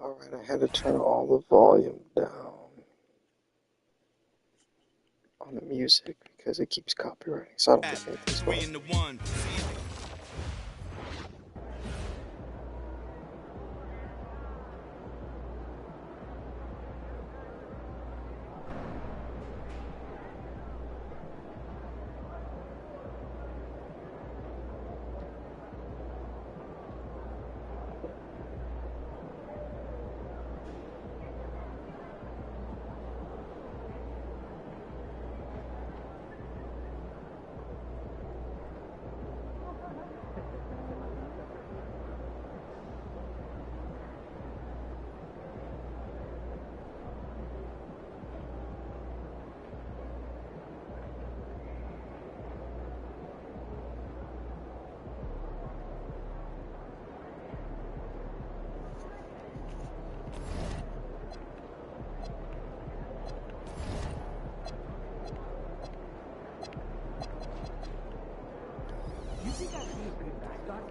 Alright, I had to turn all the volume down on the music because it keeps copywriting, so I don't think anything's going.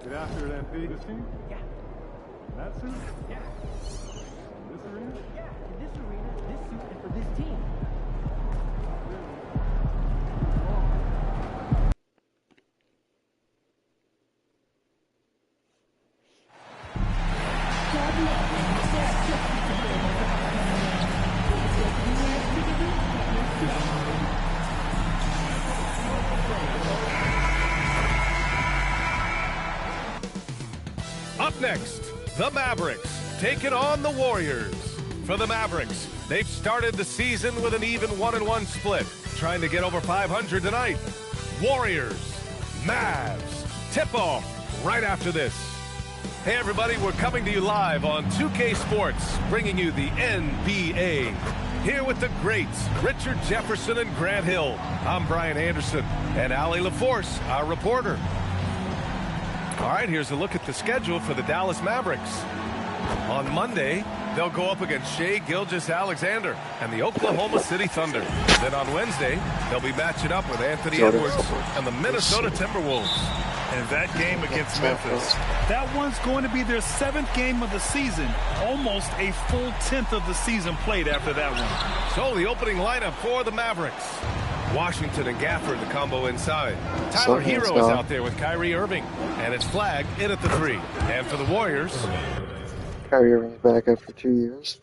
Get after it, MP. This team? Yeah. That suit? Yeah. This arena? Yeah. In this arena, this suit, and for this team. Up next, the Mavericks taking on the Warriors. For the Mavericks, they've started the season with an even 1-1 split, trying to get over 500 tonight. Warriors, Mavs, tip-off right after this. Hey everybody, we're coming to you live on 2K Sports, bringing you the NBA. Here with the greats, Richard Jefferson and Grant Hill. I'm Brian Anderson, and Allie LaForce, our reporter. All right, here's a look at the schedule for the Dallas Mavericks. On Monday, they'll go up against Shai Gilgeous-Alexander and the Oklahoma City Thunder. Then on Wednesday, they'll be matching up with Anthony Edwards and the Minnesota Timberwolves. And that game against Memphis, that one's going to be their 7th game of the season. Almost a full 10th of the season played after that one. So the opening lineup for the Mavericks. Washington and Gafford, the combo inside. Tyler Hero is out there with Kyrie Irving. And it's Flag in at the 3. And for the Warriors, Kyrie Irving's back after 2 years.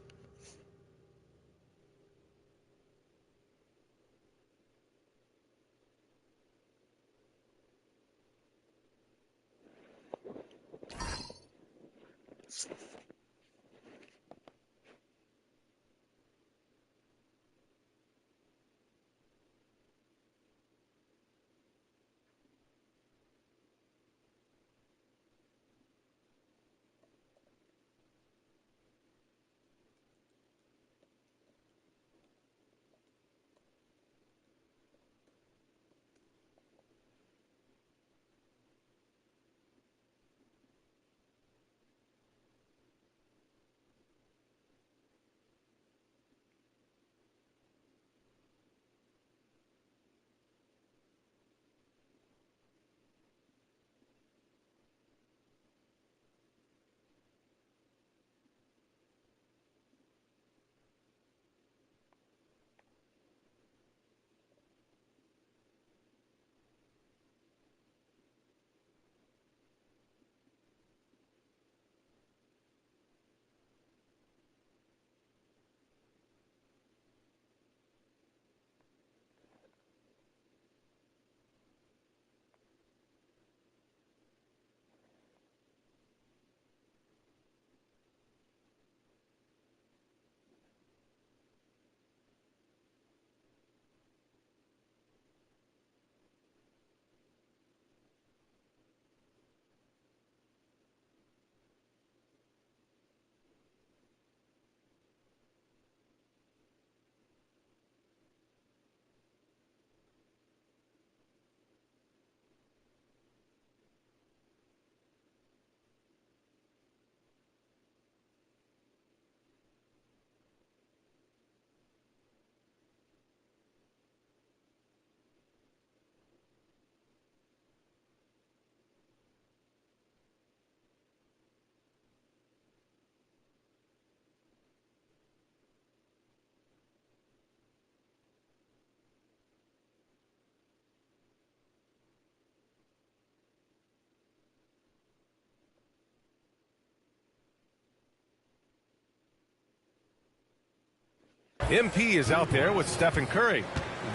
MP is out there with Stephen Curry.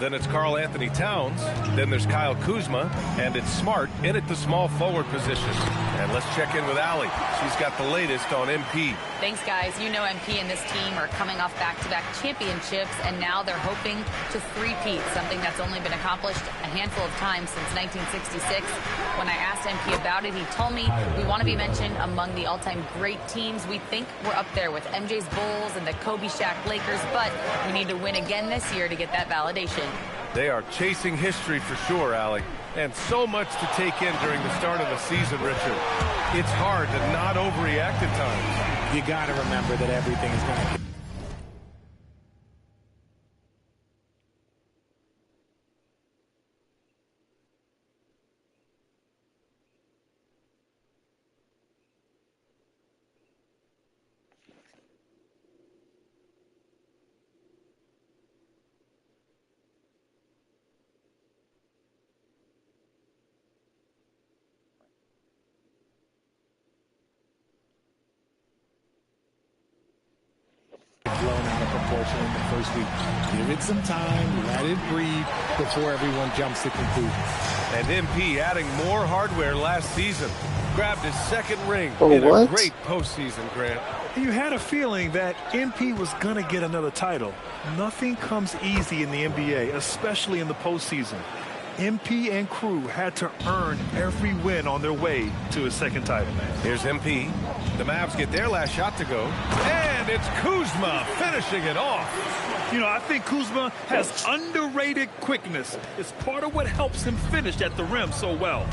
Then it's Karl Anthony Towns. Then there's Kyle Kuzma. And it's Smart in at the small forward position. And let's check in with Allie. She's got the latest on MP. Thanks, guys. You know MP and this team are coming off back-to-back championships, and now they're hoping to three-peat, something that's only been accomplished a handful of times since 1966. When I asked MP about it, he told me we want to be mentioned among the all-time great teams. We think we're up there with MJ's Bulls and the Kobe Shaq Lakers, but we need to win again this year to get that validation. They are chasing history for sure, Allie. And so much to take in during the start of the season, Richard. It's hard to not overreact at times. You got to remember that everything is going to... blown out of proportion in the first week. Give it some time, let it breathe before everyone jumps to conclusions. And MP adding more hardware last season. Grabbed his second ring Oh, in what? a great postseason, Grant. You had a feeling that MP was going to get another title. Nothing comes easy in the NBA, especially in the postseason. MP and crew had to earn every win on their way to a second title. Here's MP. The Mavs get their last shot to go. And it's Kuzma finishing it off. You know, I think Kuzma has underrated quickness. It's part of what helps him finish at the rim so well.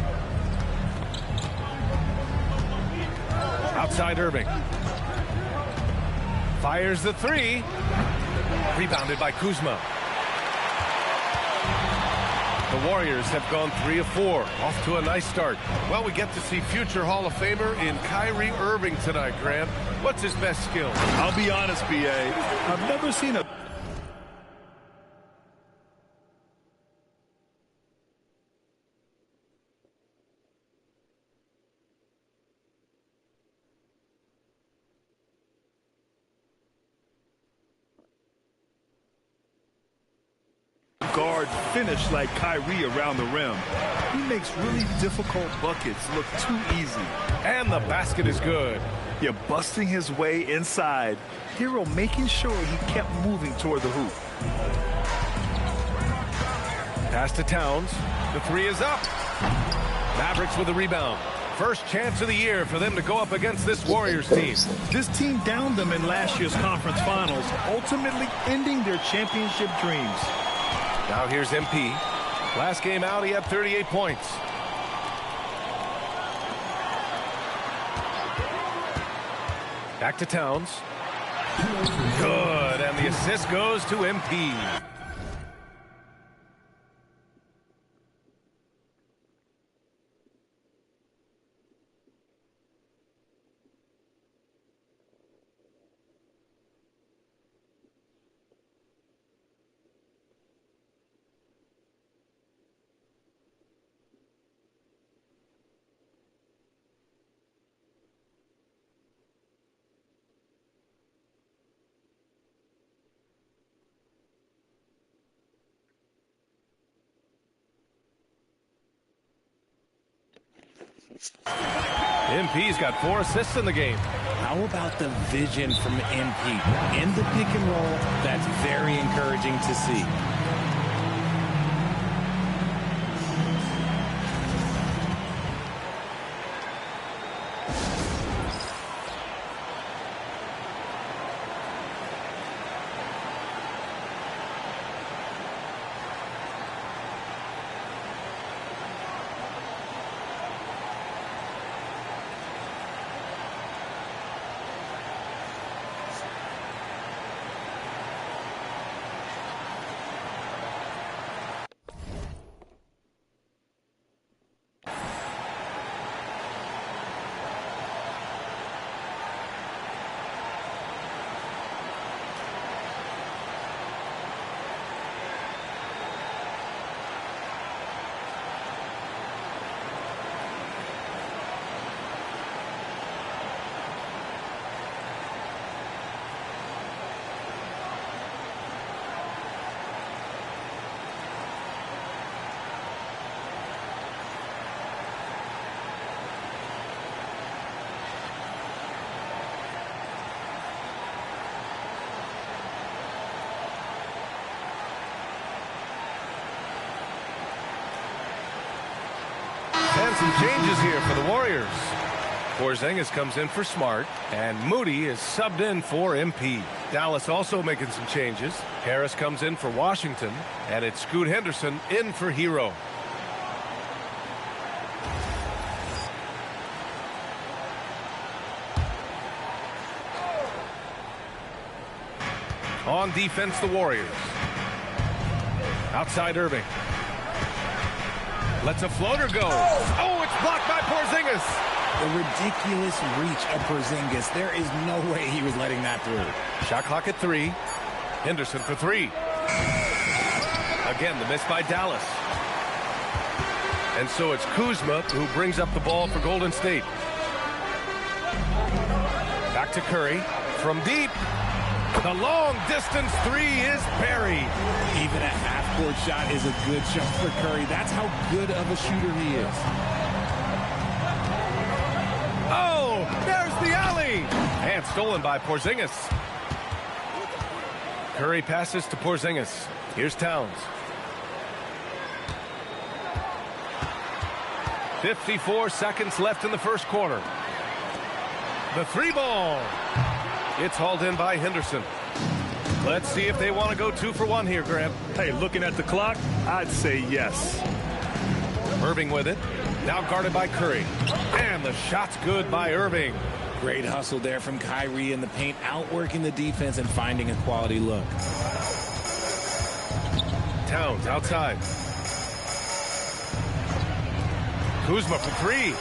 Outside Irving. Fires the three. Rebounded by Kuzma. The Warriors have gone 3 of 4, off to a nice start. Well, we get to see future Hall of Famer in Kyrie Irving tonight, Grant. What's his best skill? I'll be honest, B.A. I've never seen a... guard finish like Kyrie around the rim. He makes really difficult buckets look too easy. And the basket is good. You're busting his way inside. Hero making sure he kept moving toward the hoop. Pass to Towns. The three is up. Mavericks with a rebound. First chance of the year for them to go up against this Warriors team. This team downed them in last year's conference finals, ultimately ending their championship dreams. Now here's MP. Last game out, he had 38 points. Back to Towns. Good, and the assist goes to MP. MP's got 4 assists in the game. How about the vision from MP? In the pick and roll, that's very encouraging to see. been some changes here for the Warriors. Porzingis comes in for Smart, and Moody is subbed in for MP. Dallas also making some changes. Harris comes in for Washington, and it's Scoot Henderson in for Hero. On defense, the Warriors. Outside Irving. Lets a floater go. Oh, it's blocked by Porzingis. The ridiculous reach of Porzingis. There is no way he was letting that through. Shot clock at 3. Henderson for 3. Again, the miss by Dallas. And so it's Kuzma who brings up the ball for Golden State. Back to Curry. From deep. The long distance 3 is buried. Even a half-court shot is a good shot for Curry. That's how good of a shooter he is. Oh, there's the alley. And stolen by Porzingis. Curry passes to Porzingis. Here's Towns. 54 seconds left in the first quarter. The 3 ball. It's hauled in by Henderson. Let's see if they want to go 2 for 1 here, Grant. Hey, looking at the clock, I'd say yes. Irving with it. Now guarded by Curry. And the shot's good by Irving. Great hustle there from Kyrie in the paint, outworking the defense and finding a quality look. Towns outside. Kuzma for 3.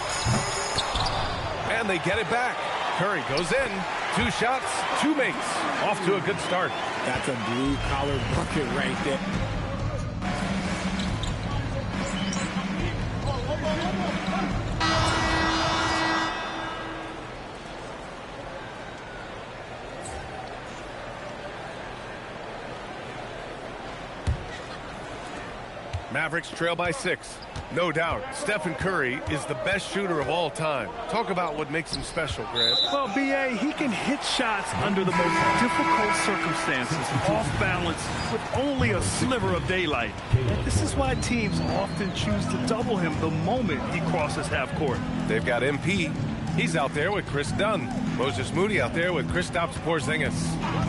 And they get it back. Curry goes in. 2 shots, 2 makes. Off to a good start. That's a blue-collar bucket right there. Mavericks trail by 6. No doubt, Stephen Curry is the best shooter of all time. Talk about what makes him special, Grant. Well, B.A., he can hit shots under the most difficult circumstances, off balance, with only a sliver of daylight. And this is why teams often choose to double him the moment he crosses half court. They've got MP. He's out there with Chris Dunn. Moses Moody out there with Kristaps Porzingis.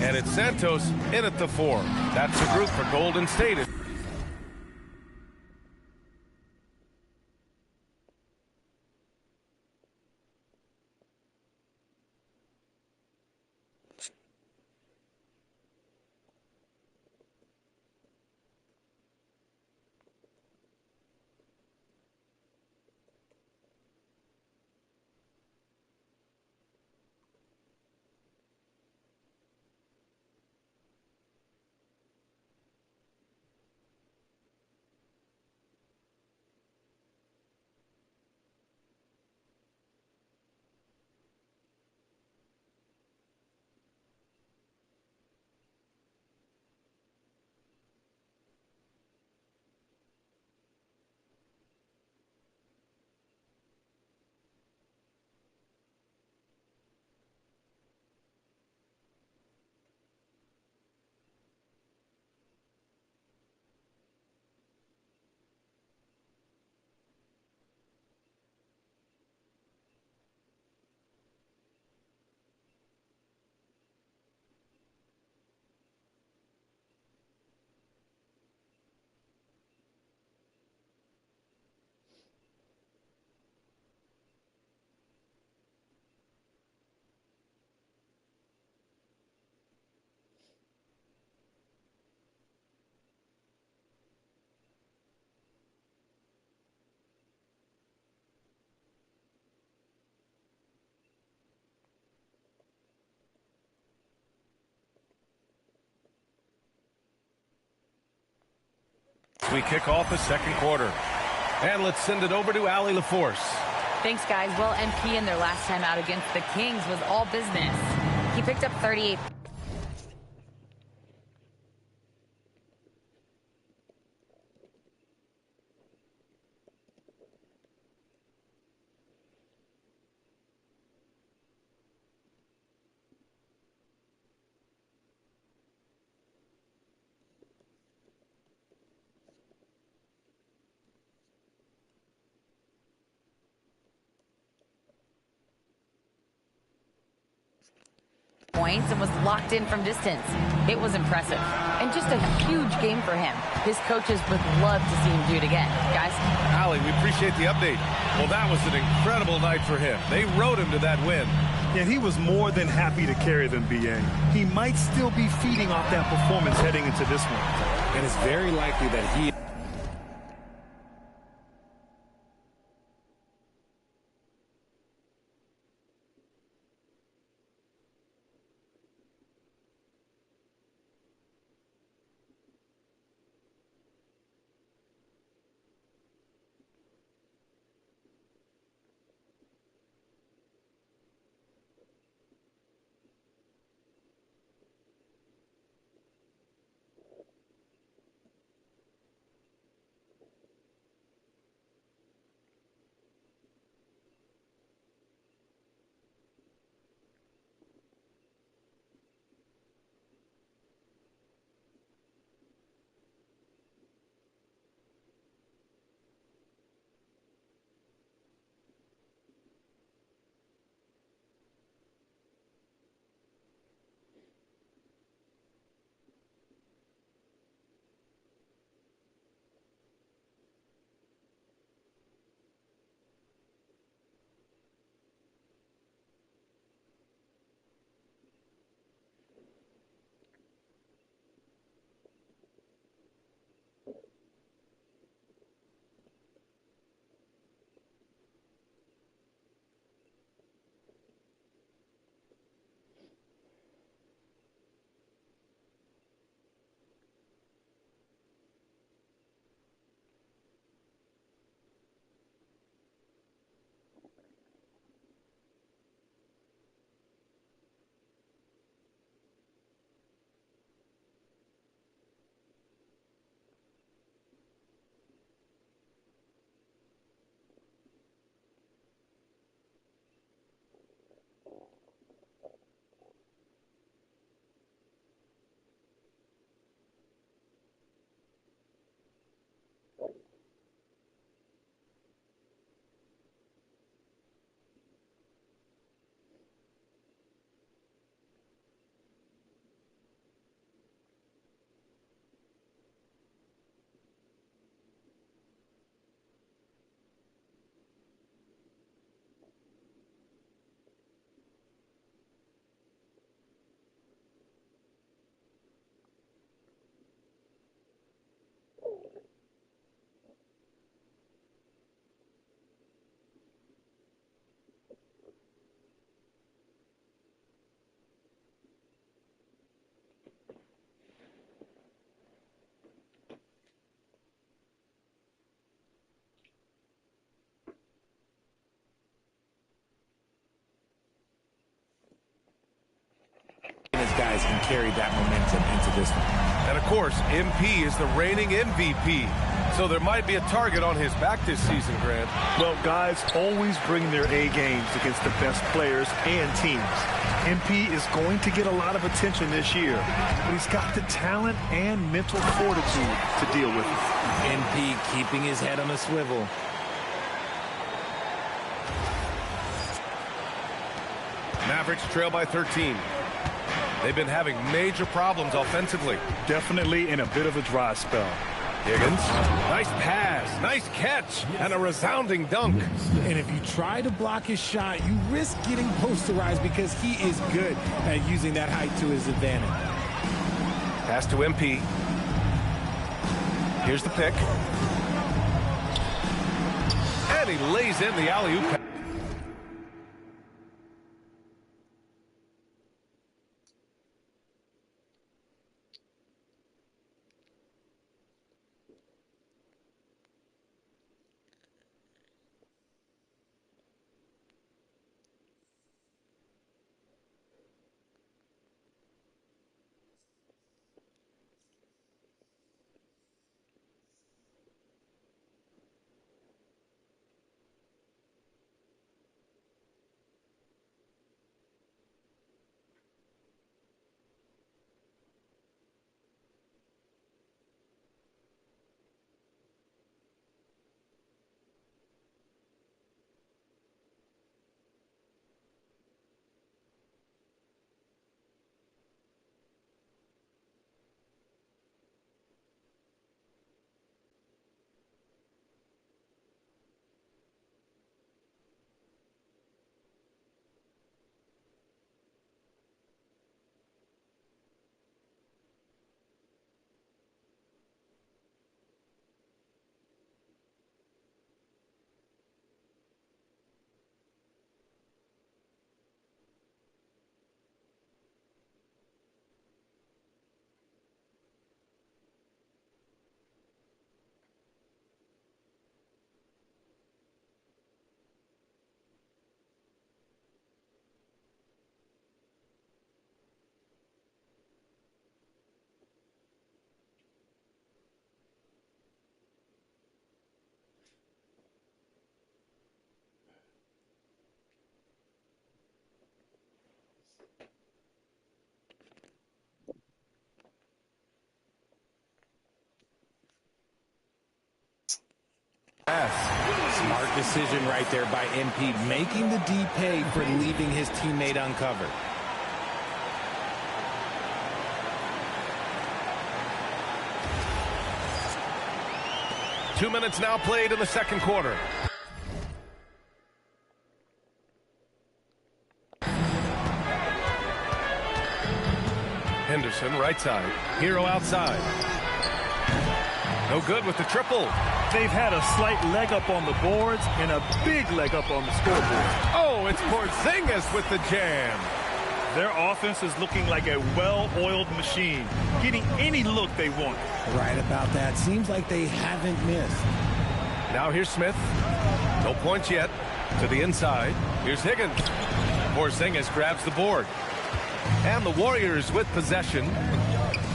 And it's Santos in at the 4. That's the group for Golden State. We kick off the second quarter. And let's send it over to Allie LaForce. Thanks, guys. Well, MP in their last time out against the Kings was all business. He picked up 38. points and was locked in from distance. It was impressive. And just a huge game for him. His coaches would love to see him do it again. Guys? Allie, we appreciate the update. Well, that was an incredible night for him. They rode him to that win. And he was more than happy to carry them, B.A. He might still be feeding off that performance heading into this one. And it's very likely that he... His guys can carry that momentum into this one. And of course, MP is the reigning MVP. So there might be a target on his back this season, Grant. Well, guys always bring their A games against the best players and teams. MP is going to get a lot of attention this year, but he's got the talent and mental fortitude to deal with it. MP keeping his head on a swivel. Mavericks trail by 13. They've been having major problems offensively. Definitely in a bit of a dry spell. Higgins, nice pass, nice catch, and a resounding dunk. And if you try to block his shot, you risk getting posterized because he is good at using that height to his advantage. Pass to MP. Here's the pick. And he lays in the alley-oop. Smart decision right there by MP, making the D pay for leaving his teammate uncovered. Two minutes now played in the second quarter. Henderson right side. Hero outside. No good with the triple. They've had a slight leg up on the boards and a big leg up on the scoreboard. Oh, it's Porzingis with the jam. Their offense is looking like a well-oiled machine, getting any look they want. Right about that. Seems like they haven't missed. Now here's Smith. No points yet. To the inside. Here's Higgins. Porzingis grabs the board. And the Warriors with possession.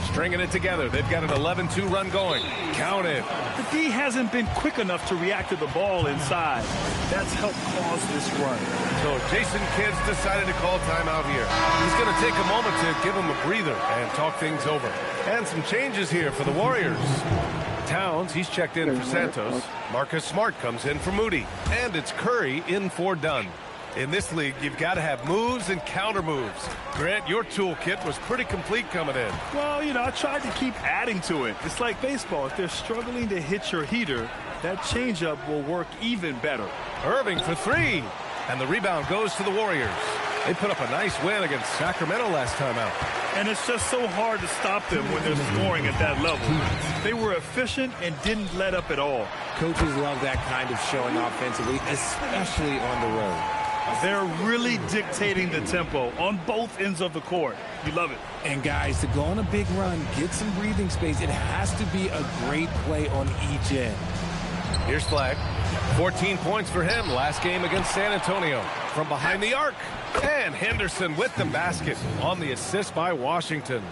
Stringing it together. They've got an 11-2 run going. Count it. The D hasn't been quick enough to react to the ball inside. That's helped cause this run. So Jason Kidd's decided to call timeout here. He's going to take a moment to give him a breather and talk things over. And some changes here for the Warriors. Towns, he's checked in for Santos. Marcus Smart comes in for Moody. And it's Curry in for Dunn. In this league, you've got to have moves and counter moves. Grant, your toolkit was pretty complete coming in. Well, you know, I tried to keep adding to it. It's like baseball. If they're struggling to hit your heater, that changeup will work even better. Irving for three. And the rebound goes to the Warriors. They put up a nice win against Sacramento last time out. And it's just so hard to stop them when they're scoring at that level. They were efficient and didn't let up at all. Coaches love that kind of showing offensively, especially on the road. They're really dictating the tempo on both ends of the court. You love it. And guys, to go on a big run, get some breathing space, it has to be a great play on each end. Here's Flagg. 14 points for him last game against San Antonio. From behind the arc. And Henderson with the basket on the assist by Washington.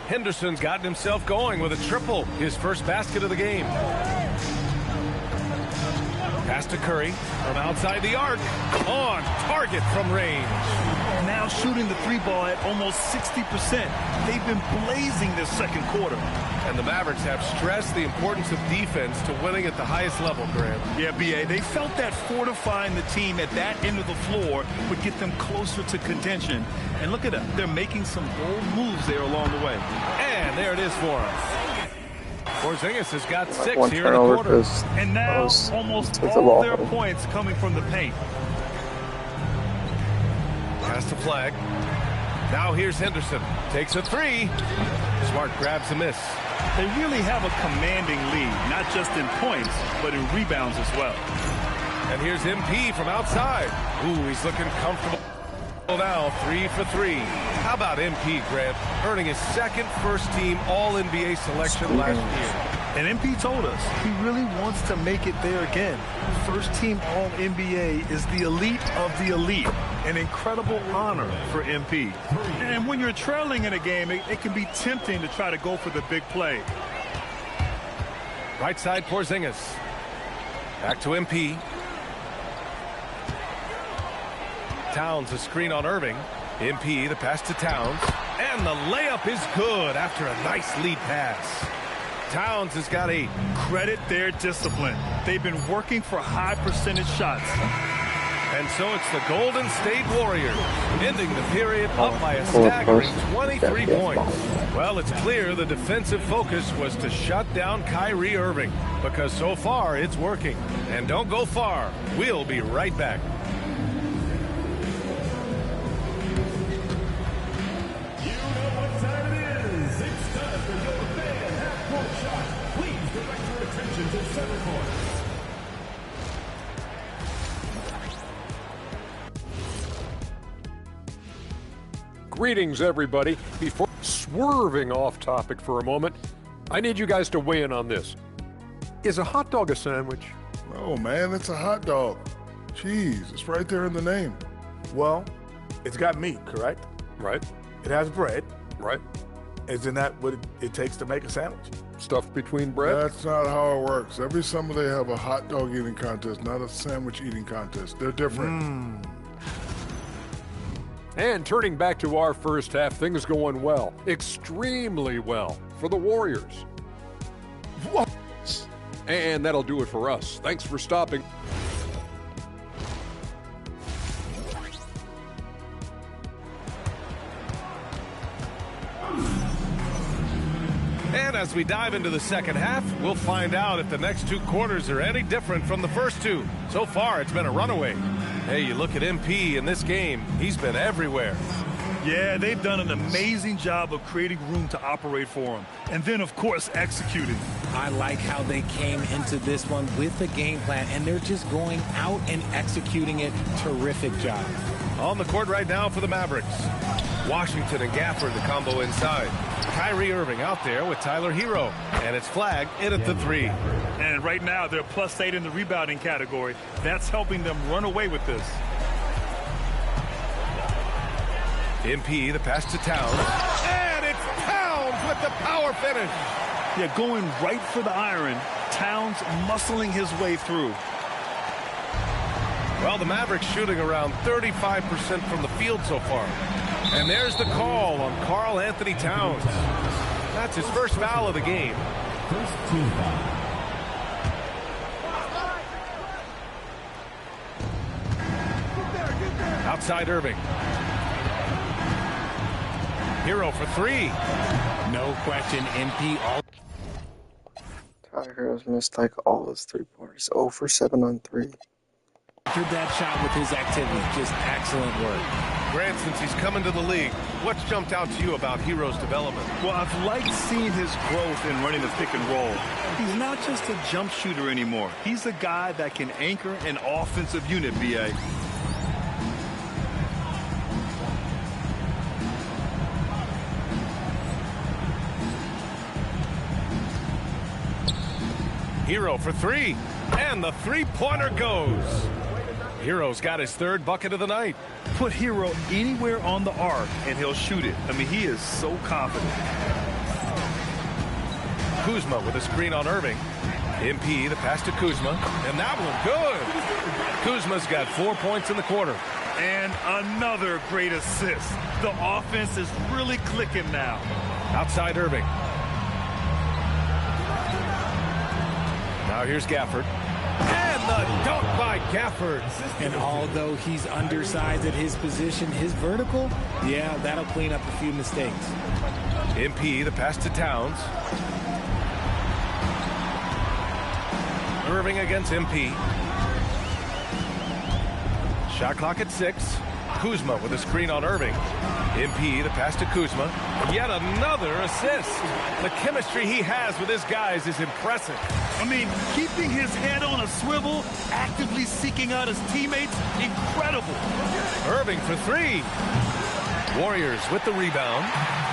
Henderson's gotten himself going with a triple, his first basket of the game. Pass to Curry from outside the arc. On target from range. Now shooting the three ball at almost 60%. They've been blazing this second quarter. And the Mavericks have stressed the importance of defense to winning at the highest level, Grant. Yeah, B.A., they felt that fortifying the team at that end of the floor would get them closer to contention. And look at them. They're making some bold moves there along the way. And there it is for them. Porzingis has got 6 One here in the turnover quarter. because And now was- almost took the all ball their home. points coming from the paint. Pass to Flagg. Now here's Henderson. Takes a three. Smart grabs a miss. They really have a commanding lead, not just in points, but in rebounds as well. And here's MP from outside. Ooh, he's looking comfortable now. 3 for 3. How about MP, Grant? Earning his second first-team All-NBA selection last year. And MP told us he really wants to make it there again. First team All-NBA is the elite of the elite. An incredible honor for MP. And when you're trailing in a game, it can be tempting to try to go for the big play. Right side, Porzingis. Back to MP. Towns a screen on Irving. MP, the pass to Towns. And the layup is good after a nice lead pass. Towns has got 8. Credit their discipline. They've been working for high percentage shots. And so it's the Golden State Warriors ending the period up by a staggering 23 points. Well, it's clear the defensive focus was to shut down Kyrie Irving because so far it's working. And don't go far. We'll be right back. Greetings, everybody. Before swerving off topic for a moment, I need you guys to weigh in on this. Is a hot dog a sandwich? Oh, man, it's a hot dog. Cheese, it's right there in the name. Well, it's got meat, correct? Right, It has bread. right. Isn't that what it takes to make a sandwich? Stuffed between bread? That's not how it works. Every summer they have a hot dog eating contest, not a sandwich eating contest. They're different. And turning back to our first half, things going well. Extremely well for the Warriors. And that'll do it for us. Thanks for stopping. And as we dive into the second half, we'll find out if the next 2 quarters are any different from the first 2. So far, it's been a runaway. Hey, you look at MP in this game, he's been everywhere. Yeah, they've done an amazing job of creating room to operate for him. And then, of course, executing. I like how they came into this one with a game plan, and they're just going out and executing it. Terrific job. On the court right now for the Mavericks. Washington and Gafford, the combo inside. Kyrie Irving out there with Tyler Hero. And it's flagged in at the 3. And right now, they're +8 in the rebounding category. That's helping them run away with this. MP, the pass to Towns. And it's Towns with the power finish. Yeah, going right for the iron. Towns muscling his way through. Well, the Mavericks shooting around 35% from the field so far. And there's the call on Karl Anthony Towns. That's his first foul of the game. First team foul. Outside Irving. Hero for 3. No question, MP. Tyler Hero's missed like all his 3-pointers. 0 for 7 on 3. Entered that shot with his activity. Just excellent work. Grant, since he's come into the league, what's jumped out to you about Hero's development? Well, I've liked seeing his growth in running the pick and roll. He's not just a jump shooter anymore. He's a guy that can anchor an offensive unit, B.A. Hero for 3. And the 3-pointer goes. Hero's got his 3rd bucket of the night. Put Hero anywhere on the arc, and he'll shoot it. I mean, he is so confident. Kuzma with a screen on Irving. MP, the pass to Kuzma. And that one good. Kuzma's got 4 points in the quarter. And another great assist. The offense is really clicking now. Outside Irving. Now here's Gafford. And the dunk by Gafford. And although he's undersized at his position, his vertical, yeah, that'll clean up a few mistakes. MP, the pass to Towns. Irving against MP. Shot clock at 6. Kuzma with a screen on Irving. MP, the pass to Kuzma. Yet another assist. The chemistry he has with his guys is impressive. I mean, keeping his head on a swivel, actively seeking out his teammates, incredible. Irving for 3. Warriors with the rebound.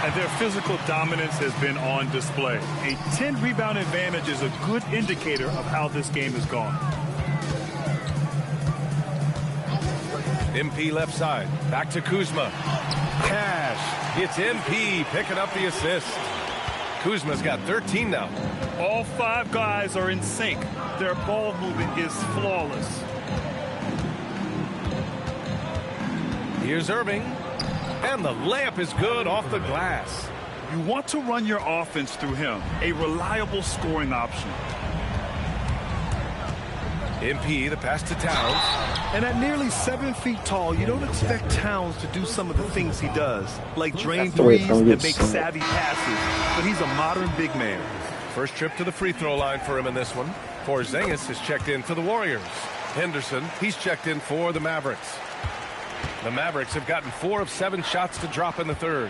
And their physical dominance has been on display. A 10-rebound advantage is a good indicator of how this game has gone. MP left side. Back to Kuzma. Cash. It's MP picking up the assist. Kuzma's got 13 now. All 5 guys are in sync. Their ball movement is flawless. Here's Irving. And the layup is good off the glass. You want to run your offense through him. A reliable scoring option. MP, the pass to Towns. And at nearly 7 feet tall, you don't expect Towns to do some of the things he does, like drain threes and make savvy passes. But he's a modern big man. First trip to the free throw line for him in this one. Porzingis has checked in for the Warriors. Henderson, he's checked in for the Mavericks. The Mavericks have gotten 4 of 7 shots to drop in the 3rd.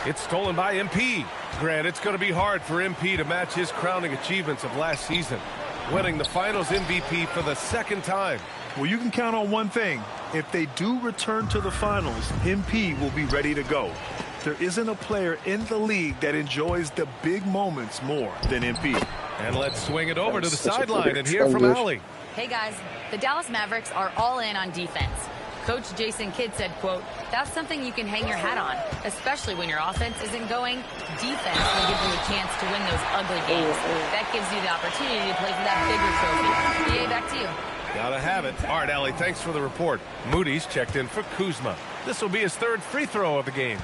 It's stolen by MP. Grant, it's going to be hard for MP to match his crowning achievements of last season, winning the Finals MVP for the 2nd time. Well, you can count on one thing. If they do return to the Finals, MP will be ready to go. There isn't a player in the league that enjoys the big moments more than MP. And let's swing it over to the sideline and hear from Allie. Hey guys, the Dallas Mavericks are all in on defense. Coach Jason Kidd said, quote, "That's something you can hang your hat on, especially when your offense isn't going. Defense will give you a chance to win those ugly games. That gives you the opportunity to play for that bigger trophy." BA, back to you. Gotta have it. All right, Allie, thanks for the report. Moody's checked in for Kuzma. This will be his 3rd free throw of the game.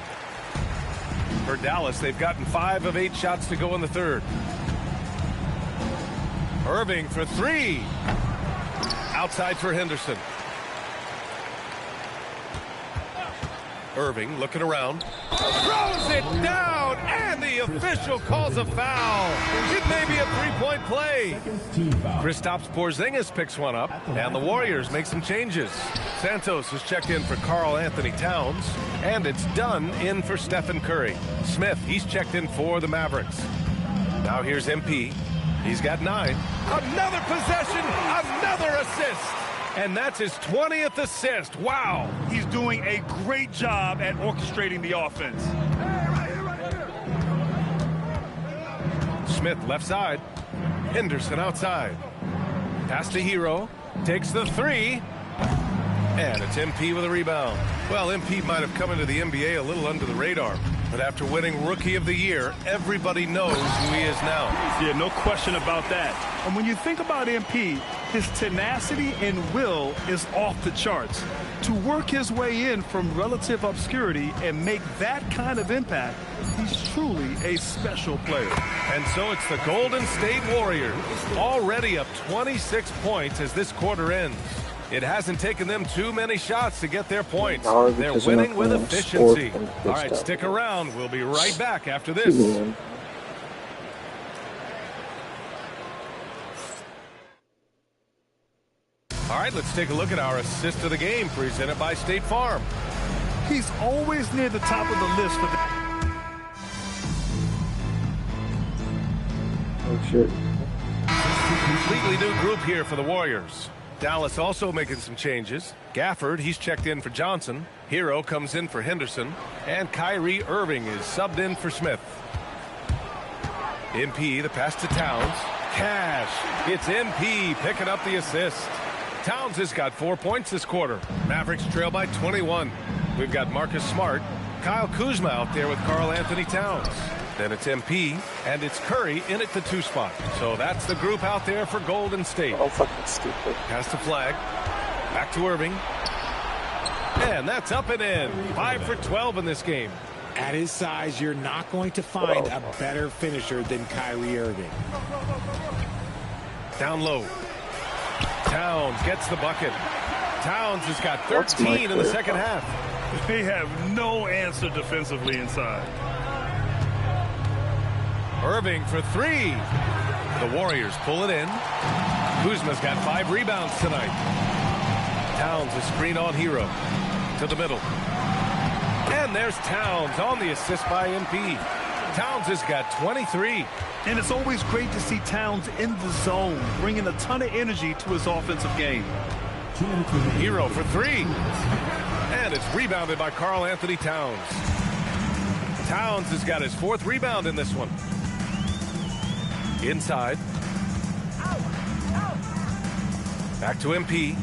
For Dallas, they've gotten 5 of 8 shots to go in the third. Irving for 3. Outside for Henderson. Irving looking around. Throws it down, and the official calls a foul. It may be a 3-point play. Kristaps Porzingis picks one up, and the Warriors make some changes. Santos is checked in for Karl Anthony Towns, and it's Dunn in for Stephen Curry. Smith, he's checked in for the Mavericks. Now here's MP. He's got 9. Another possession, another assist. And that's his 20th assist. Wow. He's doing a great job at orchestrating the offense. Smith left side. Henderson outside. Pass to Hero. Takes the 3. And it's MP with a rebound. Well, MP might have come into the NBA a little under the radar, but after winning Rookie of the Year, everybody knows who he is now. Yeah, no question about that. And when you think about MP, his tenacity and will is off the charts. To work his way in from relative obscurity and make that kind of impact, he's truly a special player. And so it's the Golden State Warriors, already up 26 points as this quarter ends. It hasn't taken them too many shots to get their points. They're winning with efficiency. All right, stick around. We'll be right back after this. All right, let's take a look at our assist of the game presented by State Farm. He's always near the top of the list for the... Oh, shit. Completely new group here for the Warriors. Dallas also making some changes. Gafford, he's checked in for Johnson. Hero comes in for Henderson. And Kyrie Irving is subbed in for Smith. MP, the pass to Towns. Cash. It's MP picking up the assist. Towns has got 4 points this quarter. Mavericks trail by 21. We've got Marcus Smart. Kyle Kuzma out there with Karl Anthony Towns. Then it's MP, and it's Curry in at the 2 spot. So that's the group out there for Golden State. Oh, fucking stupid. Pass to Flag. Back to Irving. And that's up and in. 5 for 12 in this game. At his size, you're not going to find a better finisher than Kyrie Irving. Down low. Towns gets the bucket. Towns has got 13 in the second half. They have no answer defensively inside. Irving for 3. The Warriors pull it in. Kuzma's got 5 rebounds tonight. Towns a screen on Hero. To the middle. And there's Towns on the assist by MP. Towns has got 23. And it's always great to see Towns in the zone, bringing a ton of energy to his offensive game. Hero for 3. And it's rebounded by Karl Anthony Towns. Towns has got his 4th rebound in this one. Inside. Back to MP.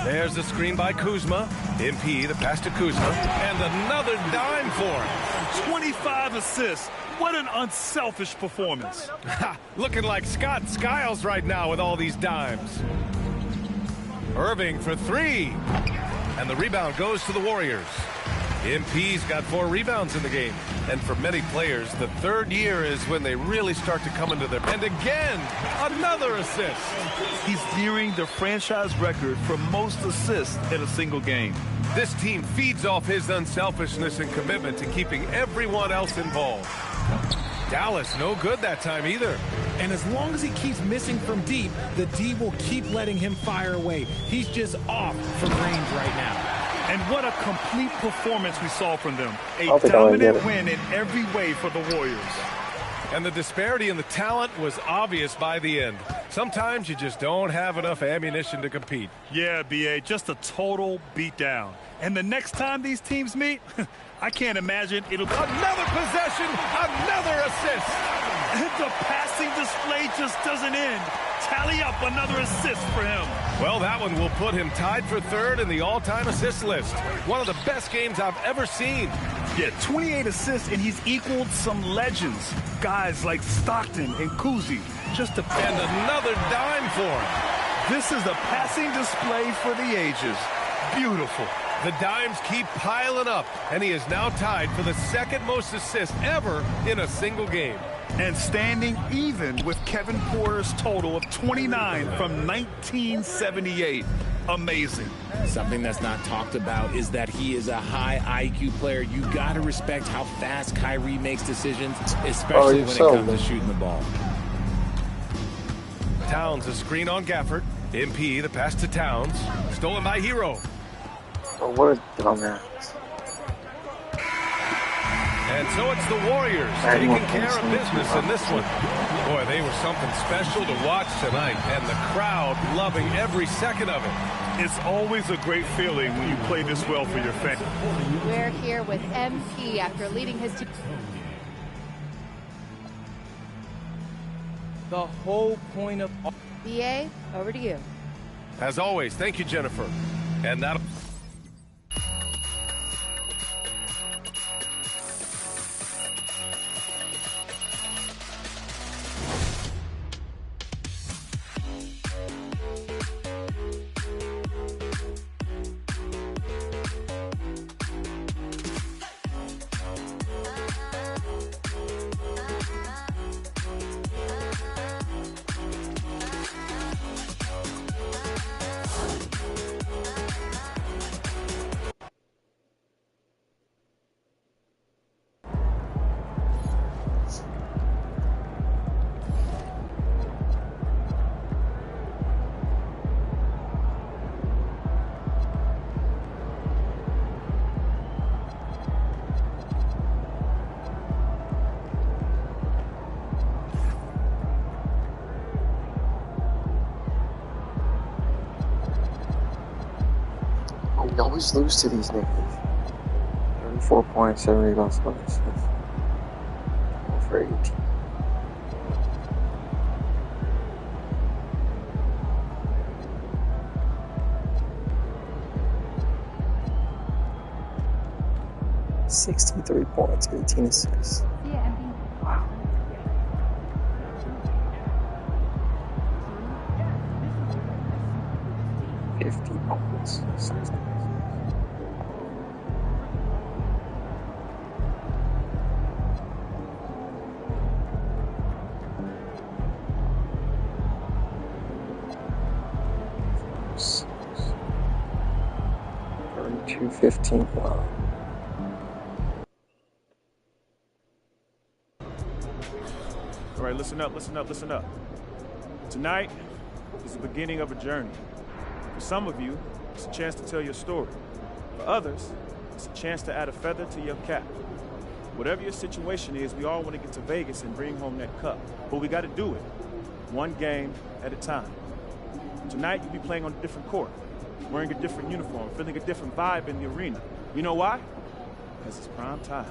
There's the screen by Kuzma. MP, the pass to Kuzma. And another dime for him. 25 assists. What an unselfish performance. Looking like Scott Skiles right now with all these dimes. Irving for 3. And the rebound goes to the Warriors. MP's got 4 rebounds in the game. And for many players, the 3rd year is when they really start to come into their... And again, another assist. He's nearing the franchise record for most assists in a single game. This team feeds off his unselfishness and commitment to keeping everyone else involved. Dallas, no good that time either. And as long as he keeps missing from deep, the D will keep letting him fire away. He's just off from range right now. And what a complete performance we saw from them. A dominant win in every way for the Warriors. And the disparity in the talent was obvious by the end. Sometimes you just don't have enough ammunition to compete. Yeah, B.A., just a total beatdown. And the next time these teams meet, I can't imagine it'll be... Another possession, another assist. The passing display just doesn't end. Tally up another assist for him. Well, that one will put him tied for 3rd in the all-time assist list. One of the best games I've ever seen. Yeah, 28 assists, and he's equaled some legends. Guys like Stockton and Kuzi. And another dime for him. This is a passing display for the ages. Beautiful. The dimes keep piling up, and he is now tied for the second most assists ever in a single game. And standing even with Kevin Porter's total of 29 from 1978. Amazing. Something that's not talked about is that he is a high IQ player. You got to respect how fast Kyrie makes decisions, especially when it comes to shooting the ball. Towns a screen on Gafford. MP the pass to Towns. Stolen by Hero. Oh, what a dumbass. And so it's the Warriors taking care of business in this one. Boy, they were something special to watch tonight, and the crowd loving every second of it. It's always a great feeling when you play this well for your fans. We're here with MP after leading his team. The whole point of... BA, over to you. As always, thank you, Jennifer. And that'll... We always lose to these niggas. 34 points, 7 rebounds, 1 assist. For 18. $63 points, 18 assists. Wow. $50 points. $215. Wow. All right, listen up, listen up, listen up. Tonight is the beginning of a journey. For some of you, it's a chance to tell your story. For others, it's a chance to add a feather to your cap. Whatever your situation is, we all want to get to Vegas and bring home that cup. But we got to do it one game at a time. Tonight, you'll be playing on a different court, wearing a different uniform, feeling a different vibe in the arena. You know why? Because it's prime time.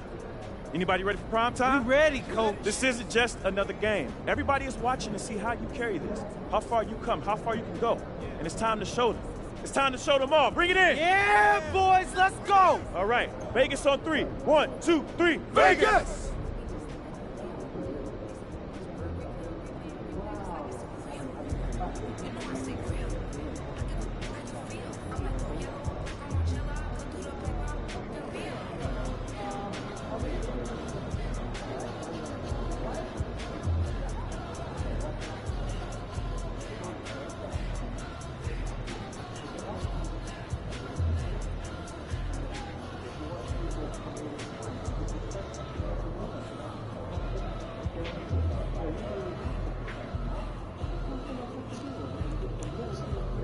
Anybody ready for prime time? We're ready, coach. This isn't just another game. Everybody is watching to see how you carry this, how far you come, how far you can go. And it's time to show them. It's time to show them all. Bring it in. Yeah, boys, let's go. All right, Vegas on 3. 1, 2, 3, Vegas!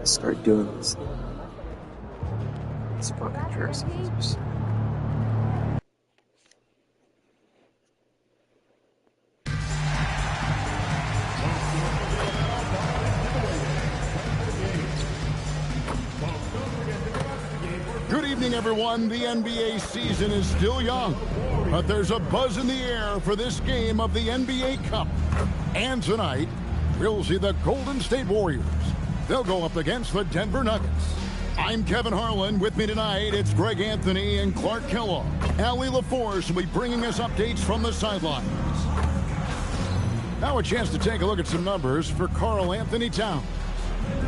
Start doing this. These fucking jerseys. Good evening, everyone. The NBA season is still young, but there's a buzz in the air for this game of the NBA Cup. And tonight, we'll see the Golden State Warriors. They'll go up against the Denver Nuggets. I'm Kevin Harlan. With me tonight, it's Greg Anthony and Clark Kellogg. Allie LaForce will be bringing us updates from the sidelines. Now a chance to take a look at some numbers for Karl-Anthony Towns.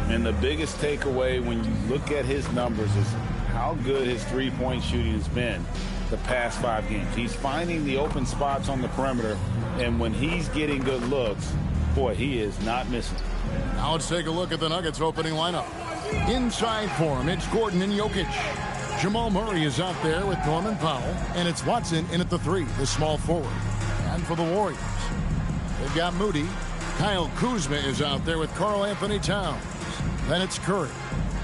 And the biggest takeaway when you look at his numbers is how good his three-point shooting has been the past 5 games. He's finding the open spots on the perimeter, and when he's getting good looks, boy, he is not missing. Now let's take a look at the Nuggets opening lineup. Inside for him, it's Gordon and Jokic. Jamal Murray is out there with Norman Powell, and it's Watson in at the 3, the small forward. And for the Warriors, they've got Moody. Kyle Kuzma is out there with Karl Anthony Towns. Then it's Curry.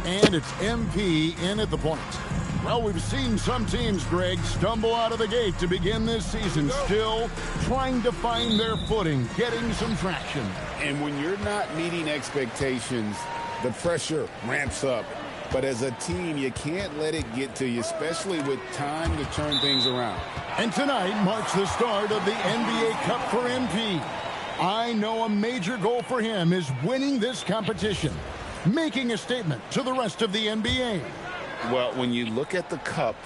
And it's MP in at the point. Well, we've seen some teams, Greg, stumble out of the gate to begin this season, still trying to find their footing, getting some traction. And when you're not meeting expectations, the pressure ramps up. But as a team, you can't let it get to you, especially with time to turn things around. And tonight marks the start of the NBA Cup for MP. I know a major goal for him is winning this competition, making a statement to the rest of the NBA. Well, when you look at the Cup,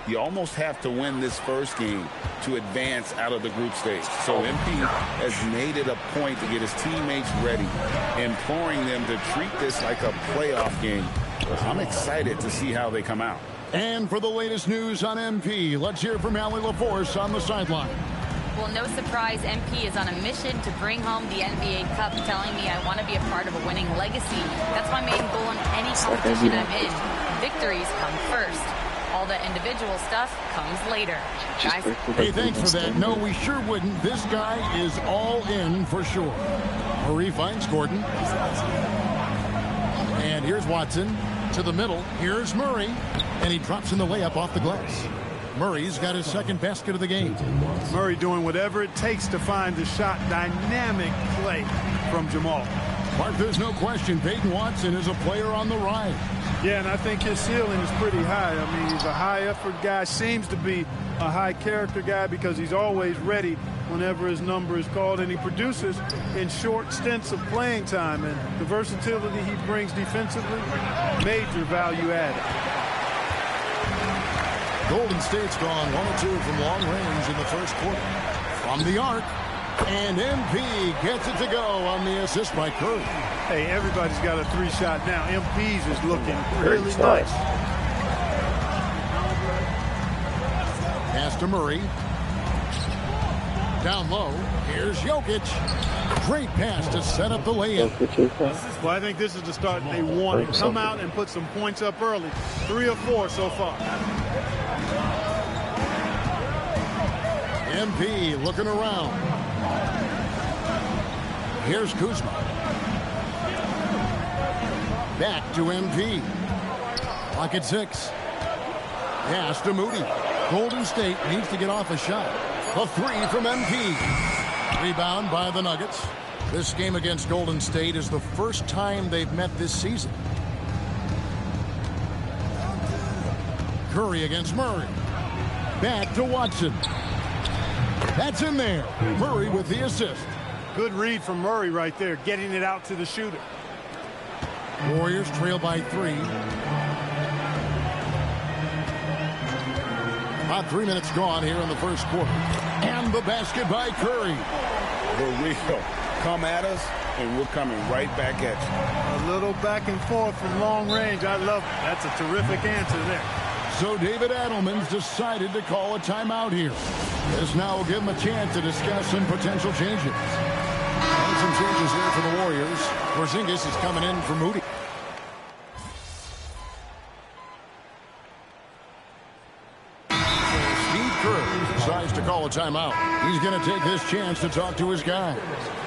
you almost have to win this first game to advance out of the group stage. So MP has made it a point to get his teammates ready, imploring them to treat this like a playoff game. I'm excited to see how they come out. And for the latest news on MP, let's hear from Allie LaForce on the sideline. Well, no surprise, MP is on a mission to bring home the NBA Cup, telling me I want to be a part of a winning legacy. That's my main goal in any competition I'm in. Victories come first. All the individual stuff comes later. Guys. Hey, thanks for that. No, we sure wouldn't. This guy is all in for sure. Murray finds Gordon. And here's Watson to the middle. Here's Murray. And he drops in the layup off the glass. Murray's got his second basket of the game. Murray doing whatever it takes to find the shot. Dynamic play from Jamal. Mark, there's no question Peyton Watson is a player on the rise. Yeah, and I think his ceiling is pretty high. I mean, he's a high-effort guy, seems to be a high-character guy because he's always ready whenever his number is called, and he produces in short stints of playing time. And the versatility he brings defensively, major value added. Golden State's gone 1 of 2 from long range in the first quarter. From the arc, and MP gets it to go on the assist by Curry. Hey, everybody's got a 3-shot now. MP's is looking really nice. Pass to Murray. Down low, here's Jokic. Great pass to set up the layup. Well, I think this is the start they want. Come out and put some points up early. 3 or 4 so far. MP looking around. Here's Kuzma. Back to MP. Pocket 6. Pass to Moody. Golden State needs to get off a shot. A 3 from MP. Rebound by the Nuggets. This game against Golden State is the first time they've met this season. Curry against Murray. Back to Watson. That's in there. Murray with the assist. Good read from Murray right there, getting it out to the shooter. Warriors trail by 3. About 3 minutes gone here in the first quarter. And the basket by Curry. The real. Come at us, and we're coming right back at you. A little back and forth from long range. I love it. That's a terrific answer there. So David Adelman's decided to call a timeout here. This now will give him a chance to discuss some potential changes. And some changes here for the Warriors. Porzingis is coming in for Moody. Steve Kerr decides to call a timeout. He's going to take this chance to talk to his guys.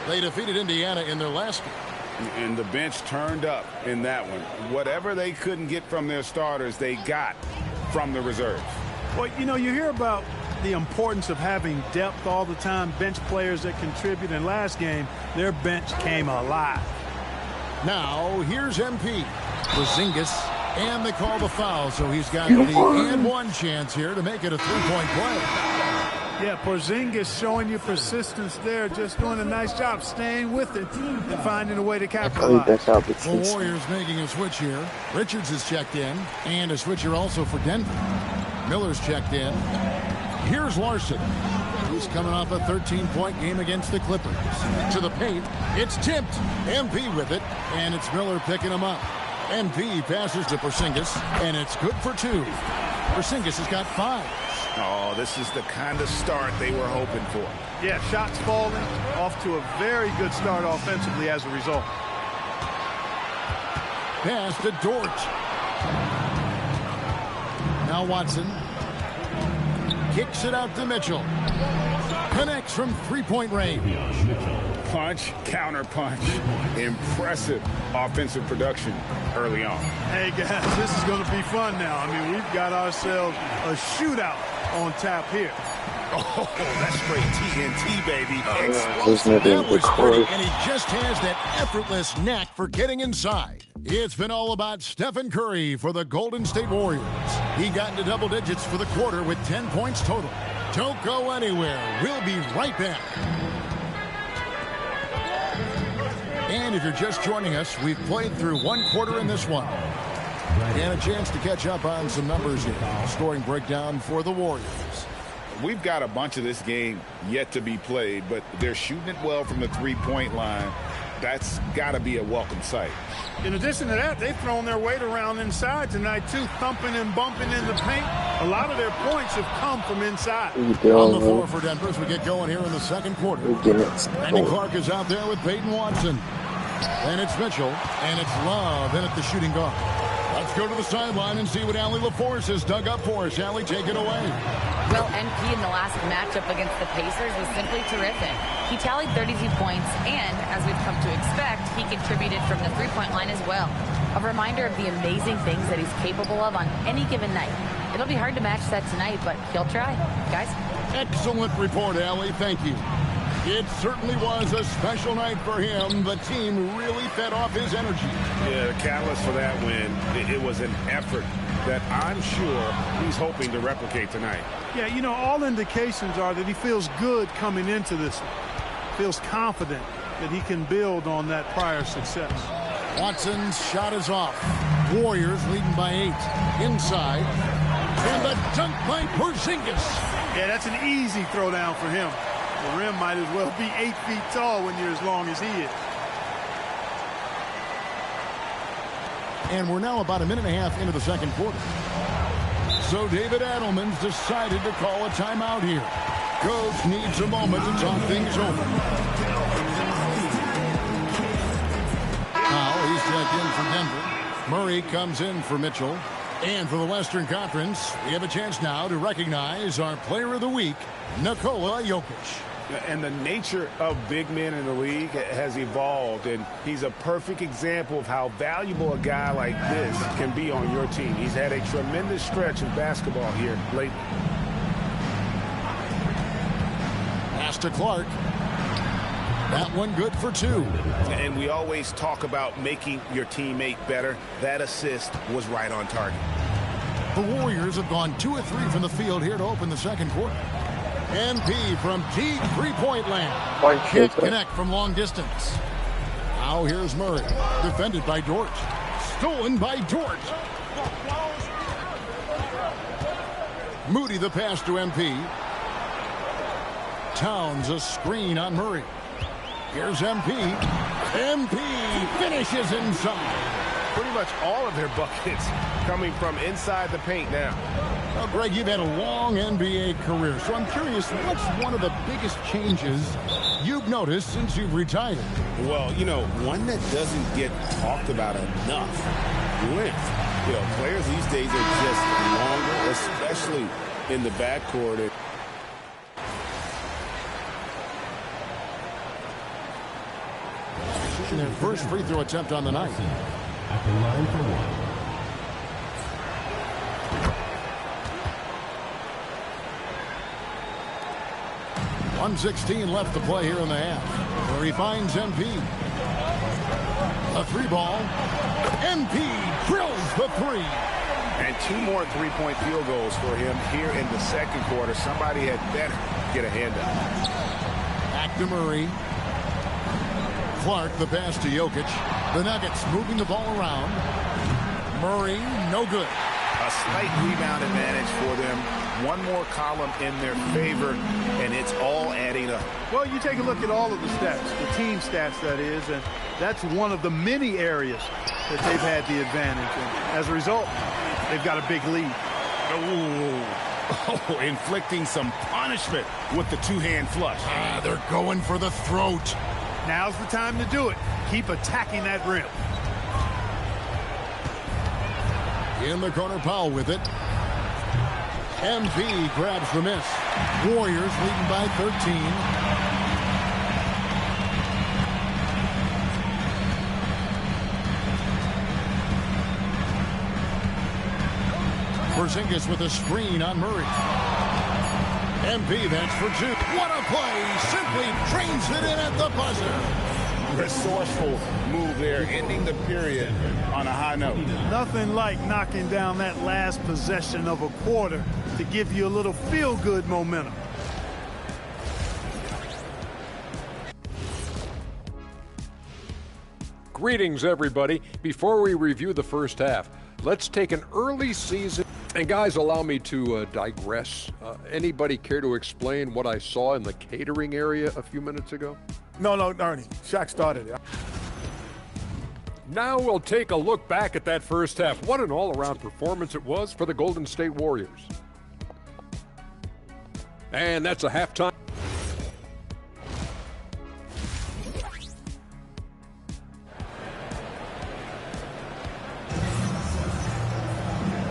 They defeated Indiana in their last game. And the bench turned up in that one. Whatever they couldn't get from their starters, they got from the reserves. Well, you know, you hear about the importance of having depth all the time, bench players that contribute. In last game, their bench came alive. Now, here's MP. Porzingis, and they call the foul, so he's got the and one chance here to make it a three-point play. Yeah, Porzingis showing you persistence there, just doing a nice job staying with it and finding a way to capitalize. The Warriors making a switch here. Richards is checked in, and a switch here also for Denver. Miller's checked in. Here's Larson. He's coming off a 13-point game against the Clippers. To the paint. It's tipped. MP with it, and it's Miller picking him up. MP passes to Porzingis, and it's good for 2. Porzingis has got 5. Oh, this is the kind of start they were hoping for. Yeah, shots falling, off to a very good start offensively as a result. Pass to Dort. Now Watson kicks it out to Mitchell. Connects from three-point range. Punch, counter punch. Impressive offensive production early on. Hey, guys, this is going to be fun now. I mean, we've got ourselves a shootout on tap here. Oh, that's straight TNT, baby. That was pretty, and he just has that effortless knack for getting inside. It's been all about Stephen Curry for the Golden State Warriors. He got into double digits for the quarter with 10 points total. Don't go anywhere. We'll be right back. And if you're just joining us, we've played through one quarter in this one. And a chance to catch up on some numbers here. Scoring breakdown for the Warriors. We've got a bunch of this game yet to be played, but they're shooting it well from the three-point line. That's got to be a welcome sight. In addition to that, they've thrown their weight around inside tonight, too, thumping and bumping in the paint. A lot of their points have come from inside. On the floor for Denver as we get going here in the second quarter. Andy Clark is out there with Peyton Watson. And it's Mitchell, and it's Love in at the shooting guard. Let's go to the sideline and see what Allie LaForce has dug up for us. Allie, take it away. Well, NP in the last matchup against the Pacers was simply terrific. He tallied 32 points, and as we've come to expect, he contributed from the three-point line as well. A reminder of the amazing things that he's capable of on any given night. It'll be hard to match that tonight, but he'll try. Guys? Excellent report, Allie. Thank you. It certainly was a special night for him. The team really fed off his energy. Yeah, the catalyst for that win, it was an effort that I'm sure he's hoping to replicate tonight. Yeah, you know, all indications are that he feels good coming into this one. Feels confident that he can build on that prior success. Watson's shot is off. Warriors leading by 8. Inside. And the dunk by Porzingis. Yeah, that's an easy throwdown for him. The rim might as well be 8 feet tall when you're as long as he is. And we're now about a minute and a half into the second quarter. So David Adelman's decided to call a timeout here. Coach needs a moment to talk things over. Now he's checked in for Denver. Murray comes in for Mitchell. And for the Western Conference, we have a chance now to recognize our Player of the Week, Nikola Jokic. And the nature of big men in the league has evolved, and he's a perfect example of how valuable a guy like this can be on your team. He's had a tremendous stretch of basketball here lately. Pass to Clark. That one good for 2. And we always talk about making your teammate better. That assist was right on target. The Warriors have gone 2 of 3 from the field here to open the second quarter. MP from deep three-point land. Can't connect from long distance. Now here's Murray. Defended by Dort. Stolen by Dort. Moody the pass to MP. Towns a screen on Murray. Here's MP. MP finishes inside. Pretty much all of their buckets coming from inside the paint now. Well, Greg, you've had a long NBA career, so I'm curious, what's one of the biggest changes you've noticed since you've retired? Well, you know, one that doesn't get talked about enough. Length. You know, players these days are just longer, especially in the backcourt. And their first free throw attempt on the night. At the line for 1. 1:16 left to play here in the half. Where he finds MP. A 3-ball. MP drills the 3. And 2 more three-point field goals for him here in the second quarter. Somebody had better get a hand up. Back to Murray. Clark the pass to Jokic. The Nuggets moving the ball around. Murray, no good. a slight rebound advantage for them. One more column in their favor, and it's all adding up. Well, you take a look at all of the stats, the team stats, that is, and that's one of the many areas that they've had the advantage. And as a result, they've got a big lead. Oh, inflicting some punishment with the two-hand flush. They're going for the throat. Now's the time to do it. Keep attacking that rim. In the corner, Powell with it. MP grabs the miss. Warriors leading by 13. Porzingis with a screen on Murray. MP, that's for two. What a play! Simply trains it in at the buzzer. Resourceful move there, ending the period on a high note. Nothing like knocking down that last possession of a quarter to give you a little feel-good momentum. Greetings, everybody. Before we review the first half, let's take an early season. And guys, allow me to digress. Anybody care to explain what I saw in the catering area a few minutes ago? No, Ernie. Shaq started it. Now we'll take a look back at that first half. What an all-around performance it was for the Golden State Warriors. And that's a halftime.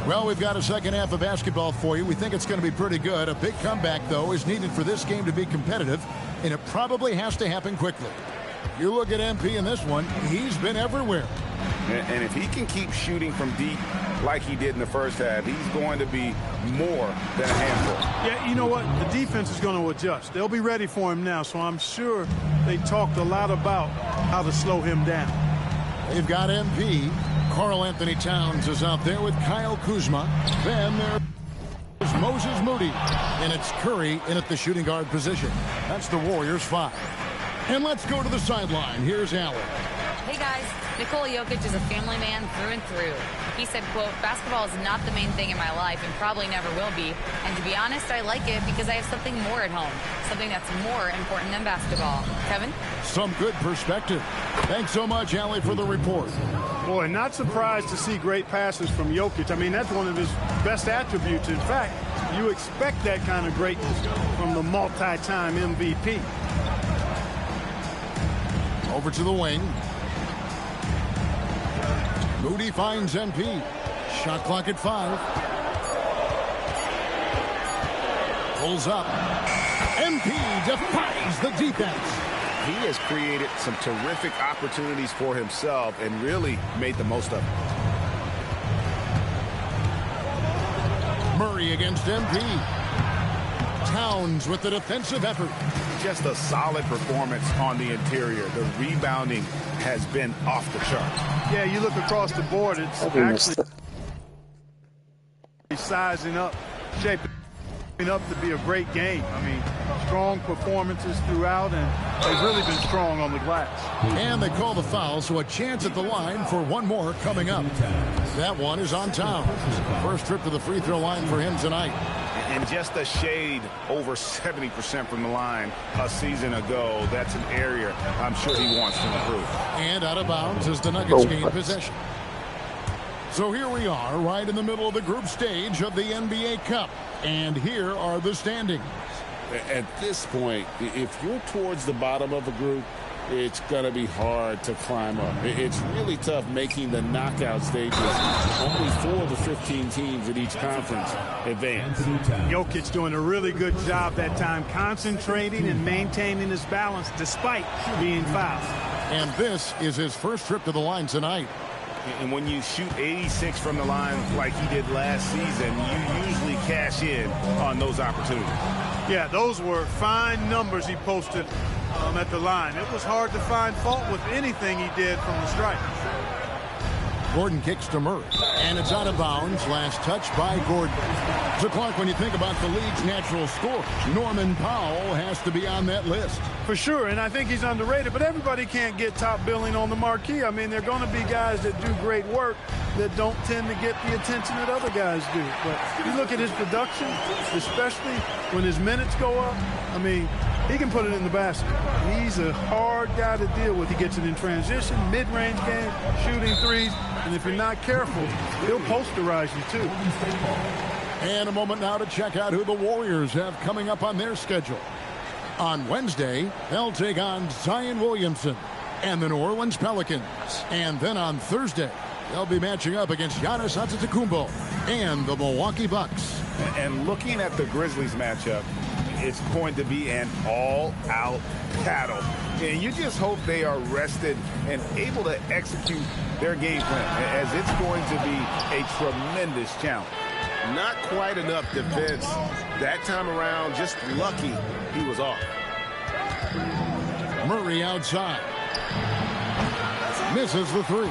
Well, we've got a second half of basketball for you. We think it's going to be pretty good. A big comeback, though, is needed for this game to be competitive, and it probably has to happen quickly. You look at MP in this one, he's been everywhere. And if he can keep shooting from deep like he did in the first half, he's going to be more than a handful. Yeah, you know what? The defense is going to adjust. They'll be ready for him now, so I'm sure they talked a lot about how to slow him down. They've got MP. Karl Anthony Towns is out there with Kyle Kuzma. Then there's Moses Moody. And it's Curry in at the shooting guard position. That's the Warriors 5. And let's go to the sideline. Here's Allen. Hey, guys. Nikola Jokic is a family man through and through. He said, quote, "Basketball is not the main thing in my life and probably never will be. And to be honest, I like it because I have something more at home, something that's more important than basketball." Kevin? Some good perspective. Thanks so much, Allie, for the report. Boy, not surprised to see great passes from Jokic. I mean, that's one of his best attributes. In fact, you expect that kind of greatness from the multi-time MVP. Over to the wing. Moody finds MP. Shot clock at 5. Pulls up. MP defies the defense. He has created some terrific opportunities for himself and really made the most of it. Murray against MP. Towns with the defensive effort. Just a solid performance on the interior. The rebounding has been off the chart. Yeah, you look across the board, it's actually sizing up, shaping up to be a great game. I mean, strong performances throughout, and they've really been strong on the glass. And they call the foul, so a chance at the line for one more coming up. That one is on Towns. First trip to the free throw line for him tonight. And just a shade over 70% from the line a season ago. That's an area I'm sure he wants to improve. And out of bounds as the Nuggets gain possession. So here we are, right in the middle of the group stage of the NBA Cup. And here are the standings. At this point, if you're towards the bottom of a group, it's going to be hard to climb up. It's really tough making the knockout stages. Only 4 of the 15 teams in each conference advance. Jokic doing a really good job that time, concentrating and maintaining his balance despite being fouled. And this is his first trip to the line tonight. And when you shoot 86 from the line like he did last season, you usually cash in on those opportunities. Yeah, those were fine numbers he posted at the line. It was hard to find fault with anything he did from the stripe. Gordon kicks to Murray. And it's out of bounds. Last touch by Gordon. So, Clark, when you think about the league's natural scorers, Norman Powell has to be on that list. For sure, and I think he's underrated, but everybody can't get top billing on the marquee. I mean, there are going to be guys that do great work that don't tend to get the attention that other guys do. But you look at his production, especially when his minutes go up, I mean, he can put it in the basket. He's a hard guy to deal with. He gets it in transition, mid-range game, shooting threes, and if you're not careful, he'll posterize you too. And a moment now to check out who the Warriors have coming up on their schedule. On Wednesday, they'll take on Zion Williamson and the New Orleans Pelicans. And then on Thursday, they'll be matching up against Giannis Antetokounmpo and the Milwaukee Bucks. And looking at the Grizzlies matchup, it's going to be an all-out battle. And you just hope they are rested and able to execute their game plan, as it's going to be a tremendous challenge. Not quite enough defense that time around. Just lucky he was off. Murray outside. Misses the three.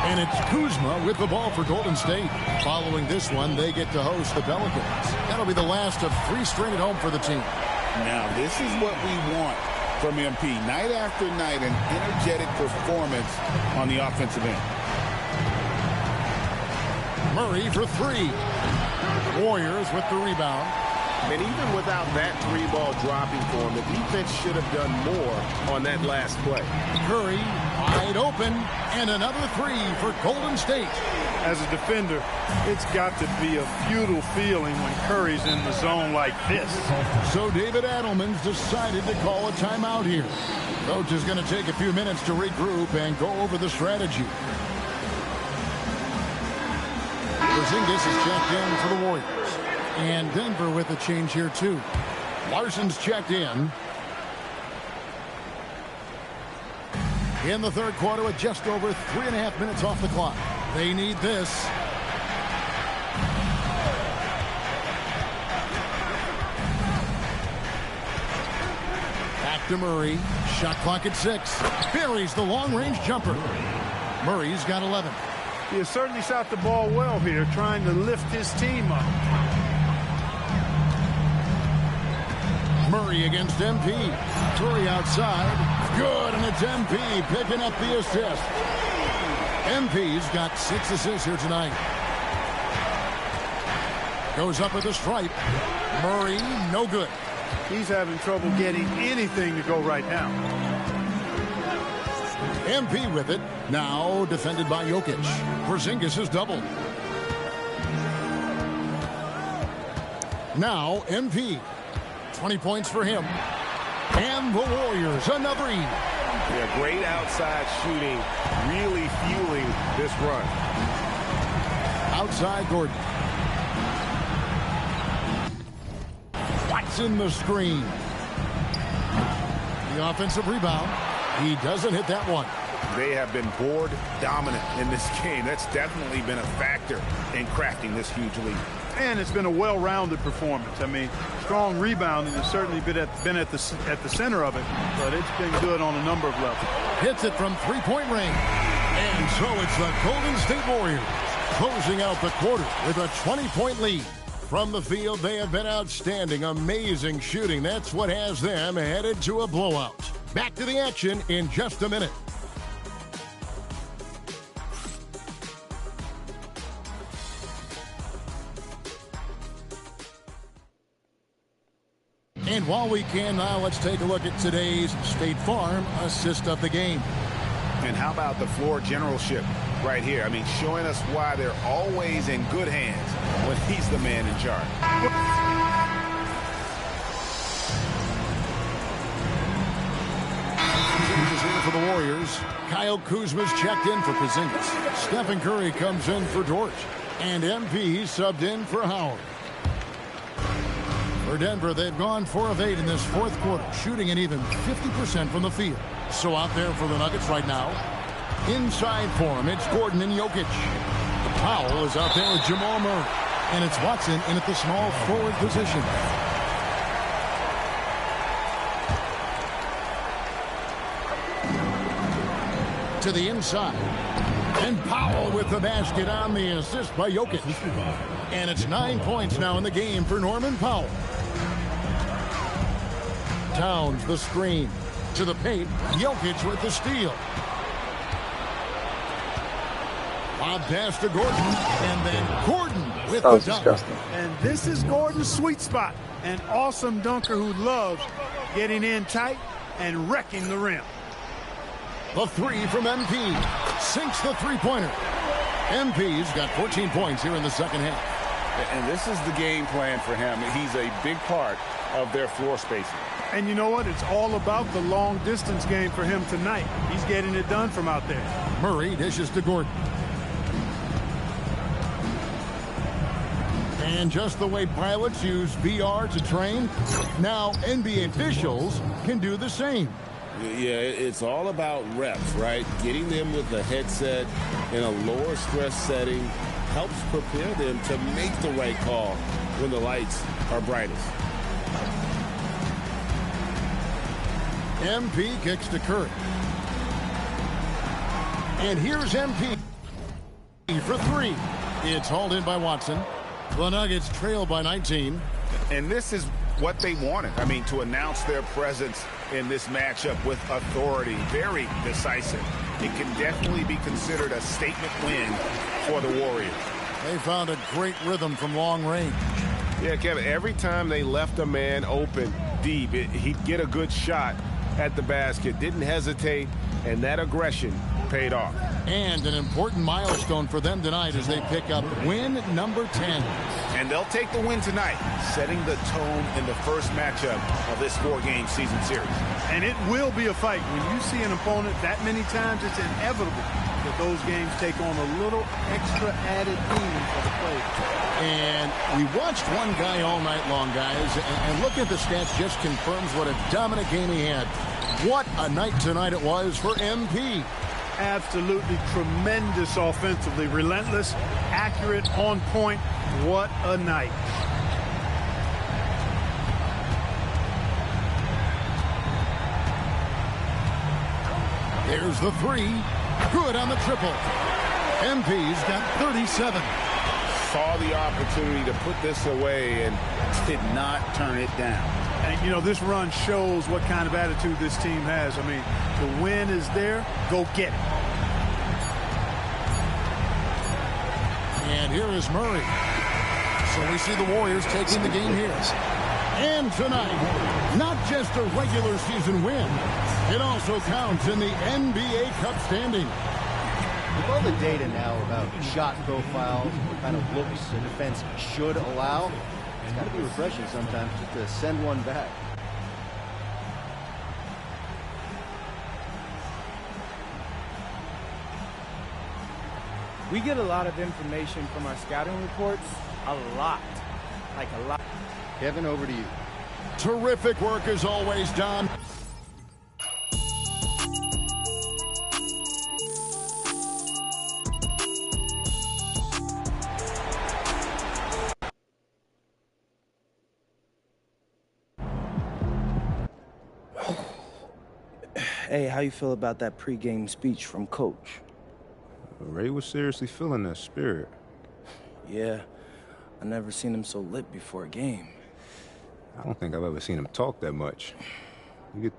And it's Kuzma with the ball for Golden State. Following this one, they get to host the Pelicans. That'll be the last of 3 straight at home for the team. Now, this is what we want from MP. Night after night, an energetic performance on the offensive end. Murray for 3. Warriors with the rebound. And even without that 3-ball dropping for him, the defense should have done more on that last play. Curry wide open, and another 3 for Golden State. As a defender, it's got to be a futile feeling when Curry's in the zone like this. So David Adelman's decided to call a timeout here. Coach is going to take a few minutes to regroup and go over the strategy. Porzingis is checked in for the Warriors. And Denver with a change here, too. Larson's checked in. In the third quarter with just over 3.5 minutes off the clock. They need this. Back to Murray. Shot clock at 6. Buries the long-range jumper. Murray's got 11. He has certainly shot the ball well here, trying to lift his team up. Murray against MP. Curry outside. Good, and it's MP picking up the assist. MP's got 6 assists here tonight. Goes up with a stripe. Murray, no good. He's having trouble getting anything to go right now. MP with it. Now defended by Jokic. Porzingis is doubled. Now MP. 20 points for him. And the Warriors, another E. Yeah, great outside shooting, really fueling this run. Outside Gordon. Watson the screen. The offensive rebound. He doesn't hit that one. They have been board dominant in this game. That's definitely been a factor in crafting this huge lead. And it's been a well-rounded performance. I mean, strong rebounding has certainly been at the center of it, but it's been good on a number of levels. Hits it from three-point range. And so it's the Golden State Warriors closing out the quarter with a 20-point lead. From the field, they have been outstanding, amazing shooting. That's what has them headed to a blowout. Back to the action in just a minute. And while we can now, let's take a look at today's State Farm assist of the game. And how about the floor generalship right here? I mean, showing us why they're always in good hands when he's the man in charge. Porzingis in for the Warriors. Kyle Kuzma's checked in for Porzingis. Stephen Curry comes in for Dort. And MP subbed in for Howard. For Denver, they've gone 4 of 8 in this fourth quarter, shooting an even 50% from the field. So out there for the Nuggets right now. Inside for him, it's Gordon and Jokic. Powell is out there with Jamal Murray. And it's Watson in at the small forward position. To the inside. And Powell with the basket on the assist by Jokic. And it's 9 points now in the game for Norman Powell. Towns the screen. To the paint. Jokic with the steal. Lob pass to Gordon. And then Gordon with the dunk. Disgusting. And this is Gordon's sweet spot. An awesome dunker who loves getting in tight and wrecking the rim. The three from MP. Sinks the three-pointer. MP's got 14 points here in the second half. And this is the game plan for him. He's a big part of their floor spacing. And you know what? It's all about the long-distance game for him tonight. He's getting it done from out there. Murray dishes to Gordon. And just the way pilots use VR to train, now NBA officials can do the same. Yeah, it's all about reps, right? Getting them with the headset in a lower stress setting helps prepare them to make the right call when the lights are brightest. MP kicks to Curry. And here's MP for three. It's hauled in by Watson. The Nuggets trail by 19. And this is what they wanted. I mean, to announce their presence in this matchup with authority. Very decisive. It can definitely be considered a statement win for the Warriors. They found a great rhythm from long range. Yeah, Kevin, every time they left a man open deep, he'd get a good shot at the basket. Didn't hesitate, and that aggression paid off. And an important milestone for them tonight as they pick up win number 10. And they'll take the win tonight, setting the tone in the first matchup of this four-game season series. And it will be a fight. When you see an opponent that many times, it's inevitable that those games take on a little extra added meaning for the players. And we watched one guy all night long, guys, and looking at the stats just confirms what a dominant game he had. What a night tonight it was for MP. Absolutely tremendous offensively. Relentless, accurate, on point. What a night. There's the three. Good on the triple. MP's got 37. Saw the opportunity to put this away and did not turn it down. And, you know, this run shows what kind of attitude this team has. I mean, the win is there. Go get it. And here is Murray. So we see the Warriors taking the game here. And tonight, not just a regular season win, it also counts in the NBA Cup standing. With all the data now about shot profiles, what kind of looks a defense should allow, it's got to be refreshing sometimes just to send one back. We get a lot of information from our scouting reports. A lot. Like a lot. Kevin, over to you. Terrific work as always, Don. Hey, how you feel about that pregame speech from Coach? Ray was seriously feeling that spirit. Yeah, I never seen him so lit before a game. I don't think I've ever seen him talk that much. You get...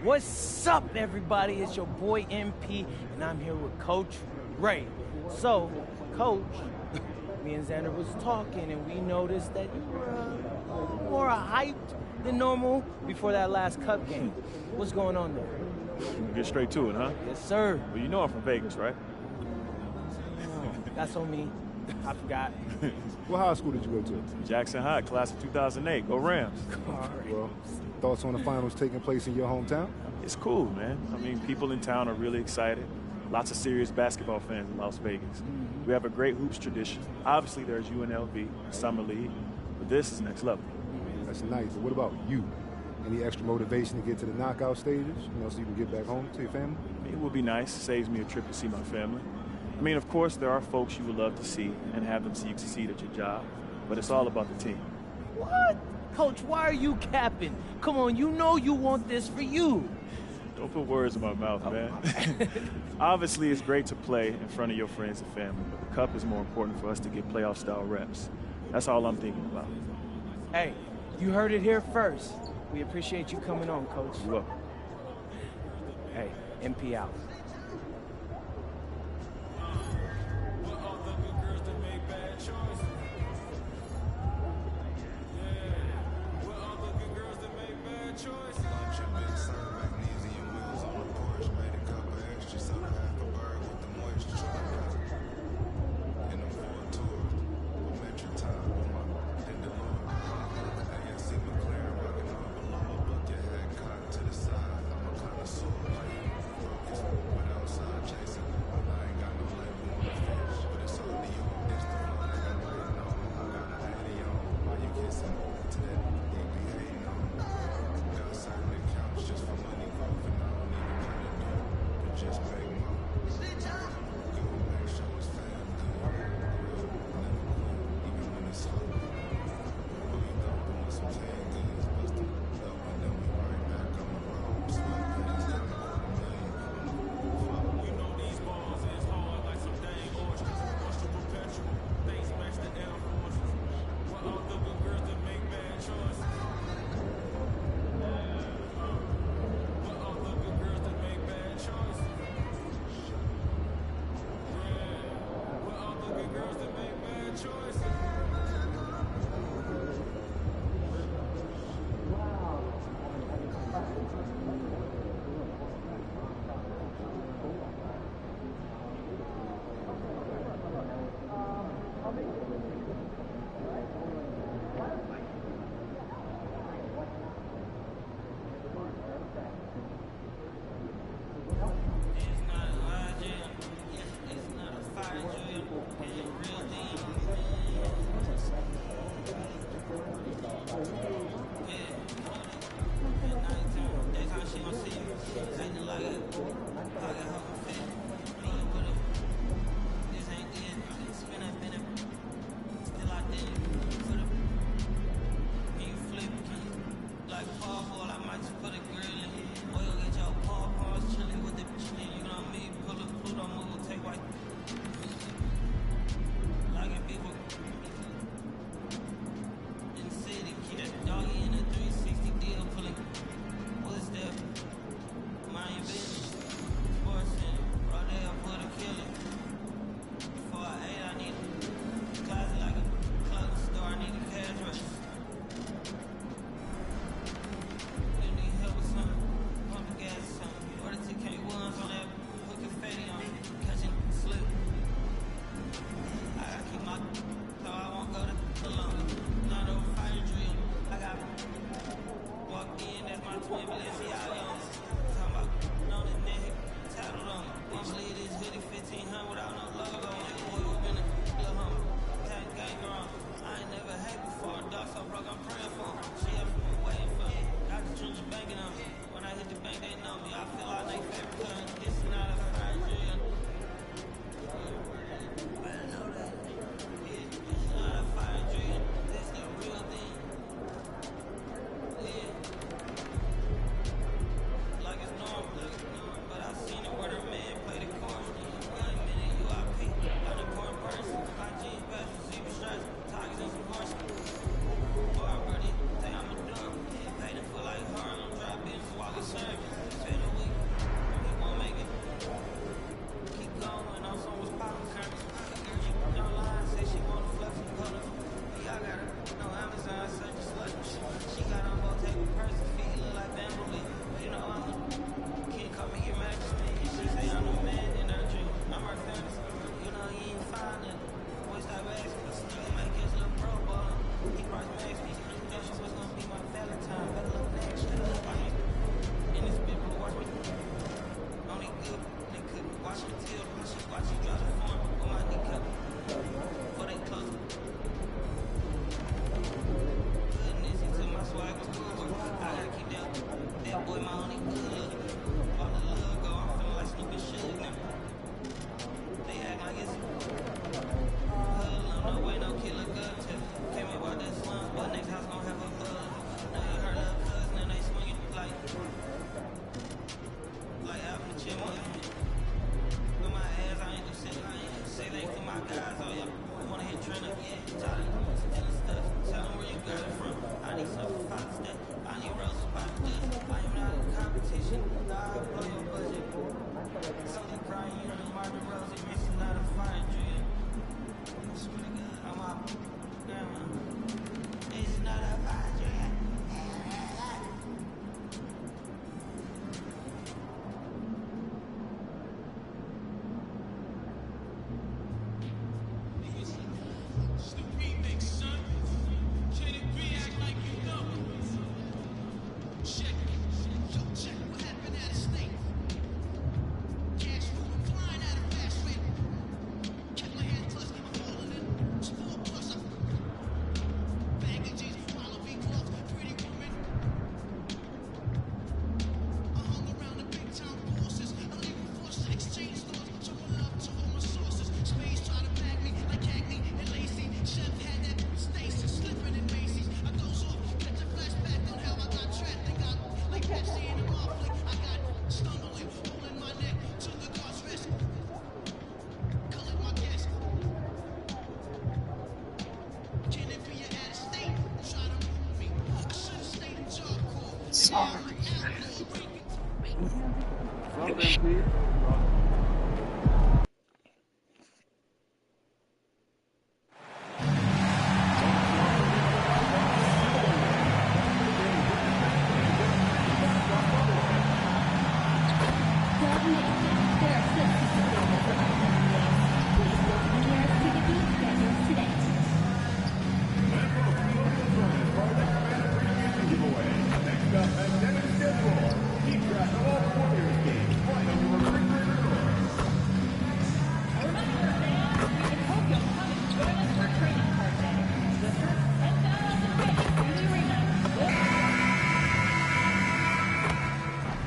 What's up, everybody? It's your boy MP, and I'm here with Coach Ray. So, Coach, me and Xander was talking, and we noticed that you were a little more hyped than normal before that last Cup game. What's going on there? We'll get straight to it, huh? Yes, sir. Well, you know I'm from Vegas, right? Oh, that's on me. I forgot. What high school did you go to? Jackson High, class of 2008. Go Rams. Well, thoughts on the finals taking place in your hometown? It's cool, man. I mean, people in town are really excited. Lots of serious basketball fans in Las Vegas. We have a great hoops tradition. Obviously, there's UNLV, Summer League, but this is next level. That's nice. But what about you? Any extra motivation to get to the knockout stages, so you can get back home to your family? It would be nice. Saves me a trip to see my family. I mean, of course, there are folks you would love to see and have them see you succeed at your job, but it's all about the team. What? Coach, why are you capping? Come on, you know you want this for you. Don't put words in my mouth, man. Obviously, it's great to play in front of your friends and family, but the Cup is more important for us to get playoff-style reps. That's all I'm thinking about. Hey, you heard it here first. We appreciate you coming on, Coach. You're welcome. Hey, MP out.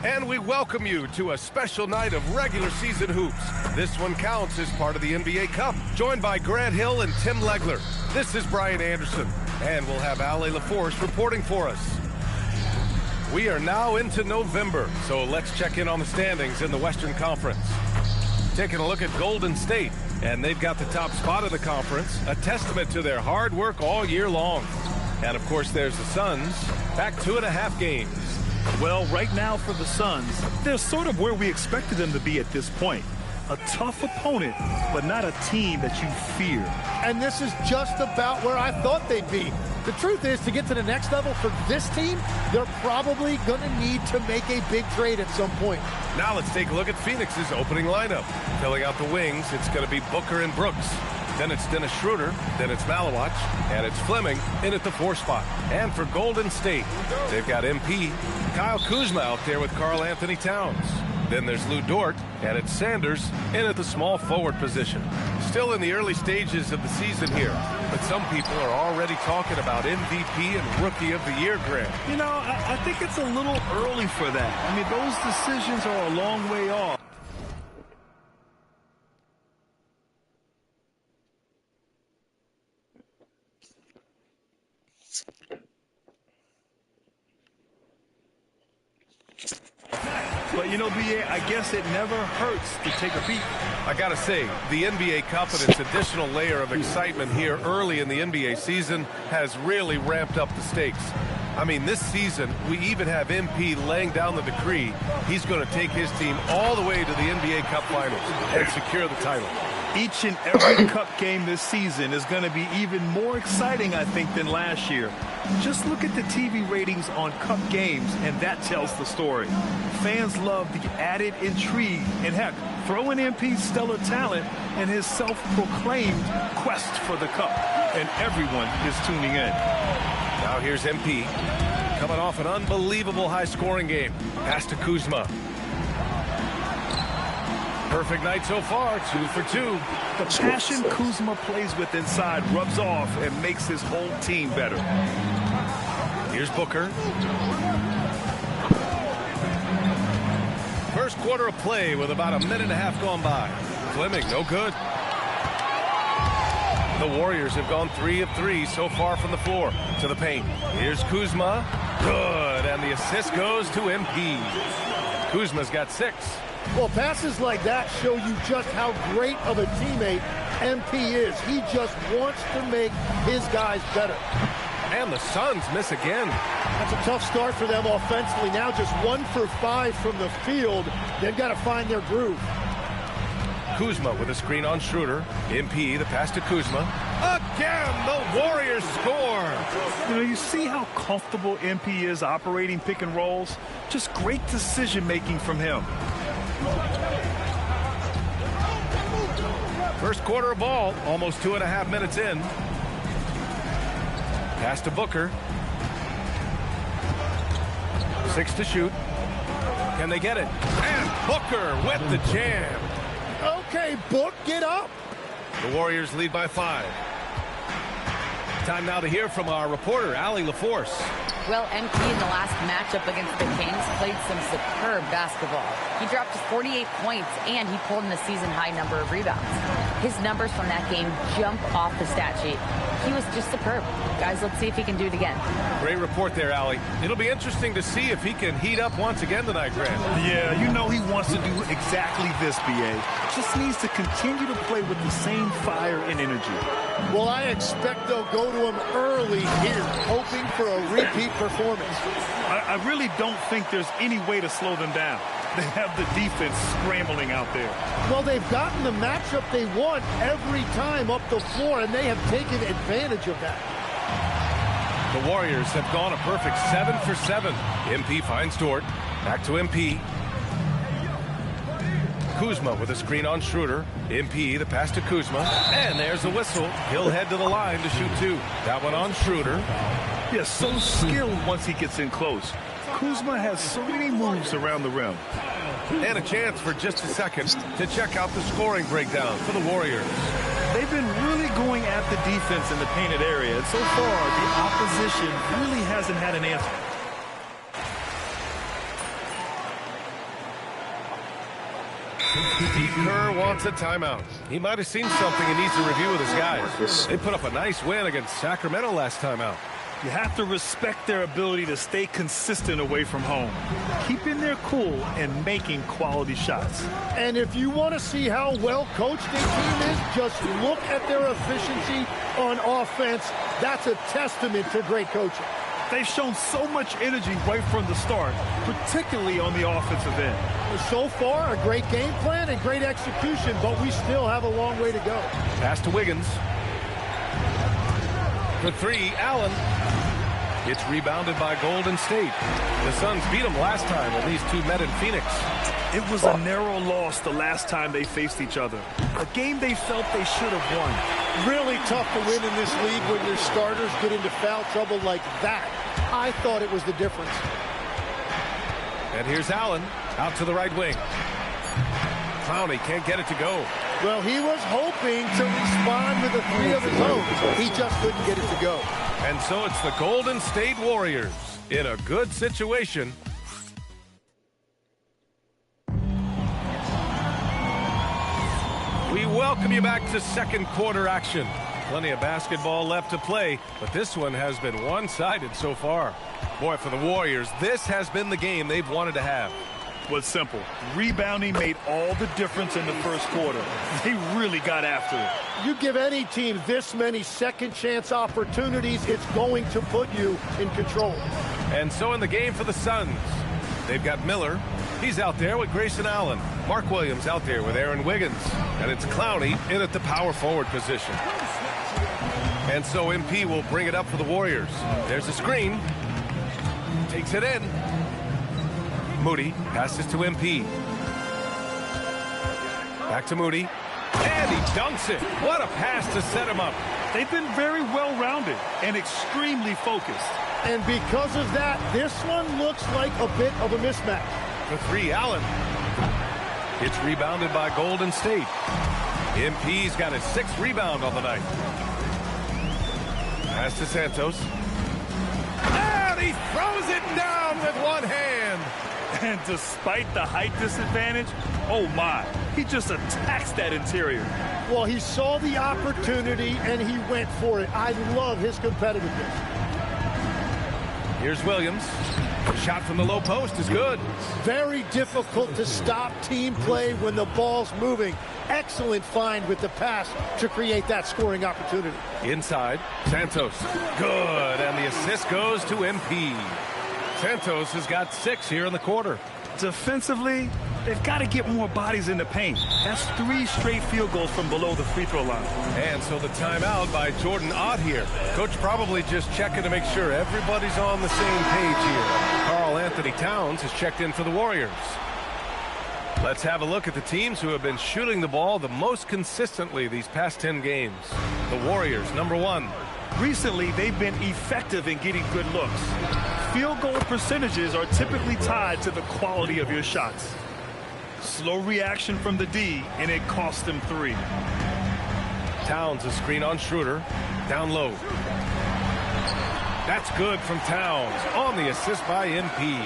And we welcome you to a special night of regular season hoops. This one counts as part of the NBA Cup. Joined by Grant Hill and Tim Legler. This is Brian Anderson. And we'll have Ali LaForce reporting for us. We are now into November, so let's check in on the standings in the Western Conference. Taking a look at Golden State, and they've got the top spot of the conference, a testament to their hard work all year long. And of course, there's the Suns, back 2.5 games. Well, right now for the Suns, they're sort of where we expected them to be at this point. A tough opponent, but not a team that you fear. And this is just about where I thought they'd be. The truth is, to get to the next level for this team, they're probably going to need to make a big trade at some point. Now let's take a look at Phoenix's opening lineup. Filling out the wings, it's going to be Booker and Brooks. Then it's Dennis Schroeder, then it's Malawach, and it's Fleming in at the 4 spot. And for Golden State, they've got MP, Kyle Kuzma out there with Karl Anthony Towns. Then there's Lou Dort, and it's Sanders in at the small forward position. Still in the early stages of the season here, but some people are already talking about MVP and Rookie of the Year, Grant. You know, I think it's a little early for that. I mean, those decisions are a long way off. But, you know, B.A., I guess it never hurts to take a peek. I got to say, the NBA Cup and its additional layer of excitement here early in the NBA season has really ramped up the stakes. I mean, this season, we even have MP laying down the decree. He's going to take his team all the way to the NBA Cup Finals and secure the title. Each and every Cup game this season is going to be even more exciting, I think, than last year. Just look at the TV ratings on Cup games, and that tells the story. Fans love the added intrigue, and heck, throw in MP's stellar talent and his self-proclaimed quest for the Cup, and everyone is tuning in. Now here's MP, coming off an unbelievable high-scoring game. Pass to Kuzma. Perfect night so far, 2 for 2. The passion Kuzma plays with inside rubs off and makes his whole team better. Here's Booker. First quarter of play with about 1.5 minutes gone by. Fleming, no good. The Warriors have gone 3 of 3 so far from the floor to the paint. Here's Kuzma. Good, and the assist goes to MP. Kuzma's got 6. Well, passes like that show you just how great of a teammate MP is. He just wants to make his guys better. And the Suns miss again. That's a tough start for them offensively. Now just 1 for 5 from the field. They've got to find their groove. Kuzma with a screen on Schroeder. MP, the pass to Kuzma. Again, the Warriors score. You know, you see how comfortable MP is operating pick and rolls? Just great decision-making from him. First quarter of ball, almost 2.5 minutes in. Pass to Booker. 6 to shoot. Can they get it? And Booker with the jam. Okay, Book, get up. The Warriors lead by 5. Time now to hear from our reporter, Ali LaForce. Well, MP in the last matchup against the Kings played some superb basketball. He dropped 48 points, and he pulled in a season-high number of rebounds. His numbers from that game jump off the stat sheet. He was just superb. Guys, let's see if he can do it again. Great report there, Ali. It'll be interesting to see if he can heat up once again tonight, Grant. Yeah, you know he wants to do exactly this, B.A. Just needs to continue to play with the same fire and energy. Well, I expect they'll go to him early here, hoping for a repeat performance. I really don't think there's any way to slow them down. They have the defense scrambling out there. Well, they've gotten the matchup they want every time up the floor, and they have taken advantage of that. The Warriors have gone a perfect 7 for 7. MP finds Dort. Back to MP. Kuzma with a screen on Schroeder. MP, the pass to Kuzma. And there's the whistle. He'll head to the line to shoot 2. That one on Schroeder. Yeah, so skilled once he gets in close. Kuzma has so many moves around the rim. And a chance for just a second to check out the scoring breakdown for the Warriors. They've been really going at the defense in the painted area, and so far, the opposition really hasn't had an answer. Steve Kerr wants a timeout. He might have seen something and needs to review with his guys. They put up a nice win against Sacramento last time out. You have to respect their ability to stay consistent away from home, keeping their cool and making quality shots. And if you want to see how well coached their team is, just look at their efficiency on offense. That's a testament to great coaching. They've shown so much energy right from the start, particularly on the offensive end. So far, a great game plan and great execution, but we still have a long way to go. Pass to Wiggins. For 3, Allen. It's rebounded by Golden State. The Suns beat them last time when these two met in Phoenix. It was a narrow loss the last time they faced each other. A game they felt they should have won. Really tough to win in this league when your starters get into foul trouble like that. I thought it was the difference. And here's Allen out to the right wing. Clowney can't get it to go. Well, he was hoping to respond with a 3 of his own. He just couldn't get it to go. And so it's the Golden State Warriors in a good situation. We welcome you back to second quarter action. Plenty of basketball left to play, but this one has been one-sided so far. Boy, for the Warriors, this has been the game they've wanted to have. Was simple. Rebounding made all the difference in the first quarter. They really got after it. You give any team this many second chance opportunities, it's going to put you in control. And so in the game for the Suns, they've got Miller. He's out there with Grayson Allen. Mark Williams out there with Aaron Wiggins. And it's Clowney in at the power forward position. And so MP will bring it up for the Warriors. There's a screen. Takes it in. Moody passes to MP. Back to Moody. And he dunks it. What a pass to set him up. They've been very well-rounded and extremely focused. And because of that, this one looks like a bit of a mismatch. For 3, Allen. It's rebounded by Golden State. MP's got his 6th rebound on the night. Pass to Santos. And he throws it down with one hand. And despite the height disadvantage, oh my, he just attacks that interior. Well, he saw the opportunity and he went for it. I love his competitiveness. Here's Williams. The shot from the low post is good. Very difficult to stop team play when the ball's moving. Excellent find with the pass to create that scoring opportunity. Inside, Santos. Good, and the assist goes to MP. Santos has got 6 here in the quarter. Defensively, they've got to get more bodies in the paint. That's 3 straight field goals from below the free throw line. And so the timeout by Jordan Ott here. Coach probably just checking to make sure everybody's on the same page here. Karl Anthony Towns has checked in for the Warriors. Let's have a look at the teams who have been shooting the ball the most consistently these past 10 games. The Warriors, number 1. Recently, they've been effective in getting good looks. Field goal percentages are typically tied to the quality of your shots. Slow reaction from the D, and it cost them 3. Towns, a screen on Schroeder. Down low. That's good from Towns on the assist by MP.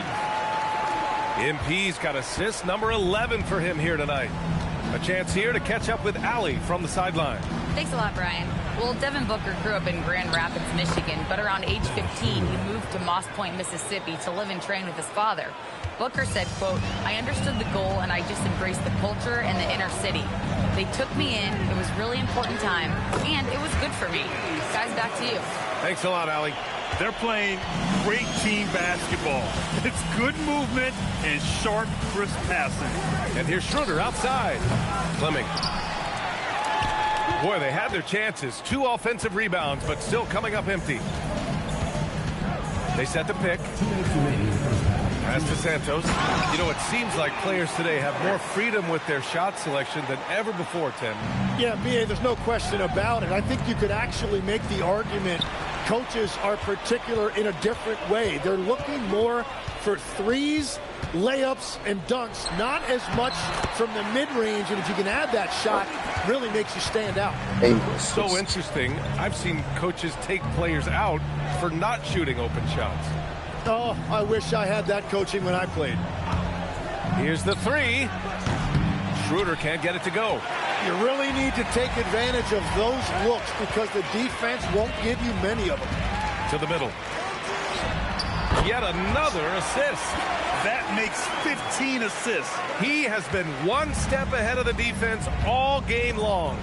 MP's got assist number 11 for him here tonight. A chance here to catch up with Allie from the sideline. Thanks a lot, Brian. Well, Devin Booker grew up in Grand Rapids, Michigan, but around age 15, he moved to Moss Point, Mississippi to live and train with his father. Booker said, quote, "I understood the goal and I just embraced the culture and the inner city. They took me in, it was really important time, and it was good for me." Guys, back to you. Thanks a lot, Allie. They're playing great team basketball. It's good movement and sharp, crisp passing. And here's Schroeder outside. Fleming. Boy, they had their chances. 2 offensive rebounds, but still coming up empty. They set the pick. Pass to Santos. You know, it seems like players today have more freedom with their shot selection than ever before, Tim. Yeah, B.A., there's no question about it. I think you could actually make the argument coaches are particular in a different way. They're looking more for threes, layups, and dunks, not as much from the mid-range. And if you can add that shot, really makes you stand out. So interesting. I've seen coaches take players out for not shooting open shots. Oh, I wish I had that coaching when I played. Here's the 3. Schroeder can't get it to go. You really need to take advantage of those looks because the defense won't give you many of them. To the middle. Yet another assist. That makes 15 assists. He has been one step ahead of the defense all game long.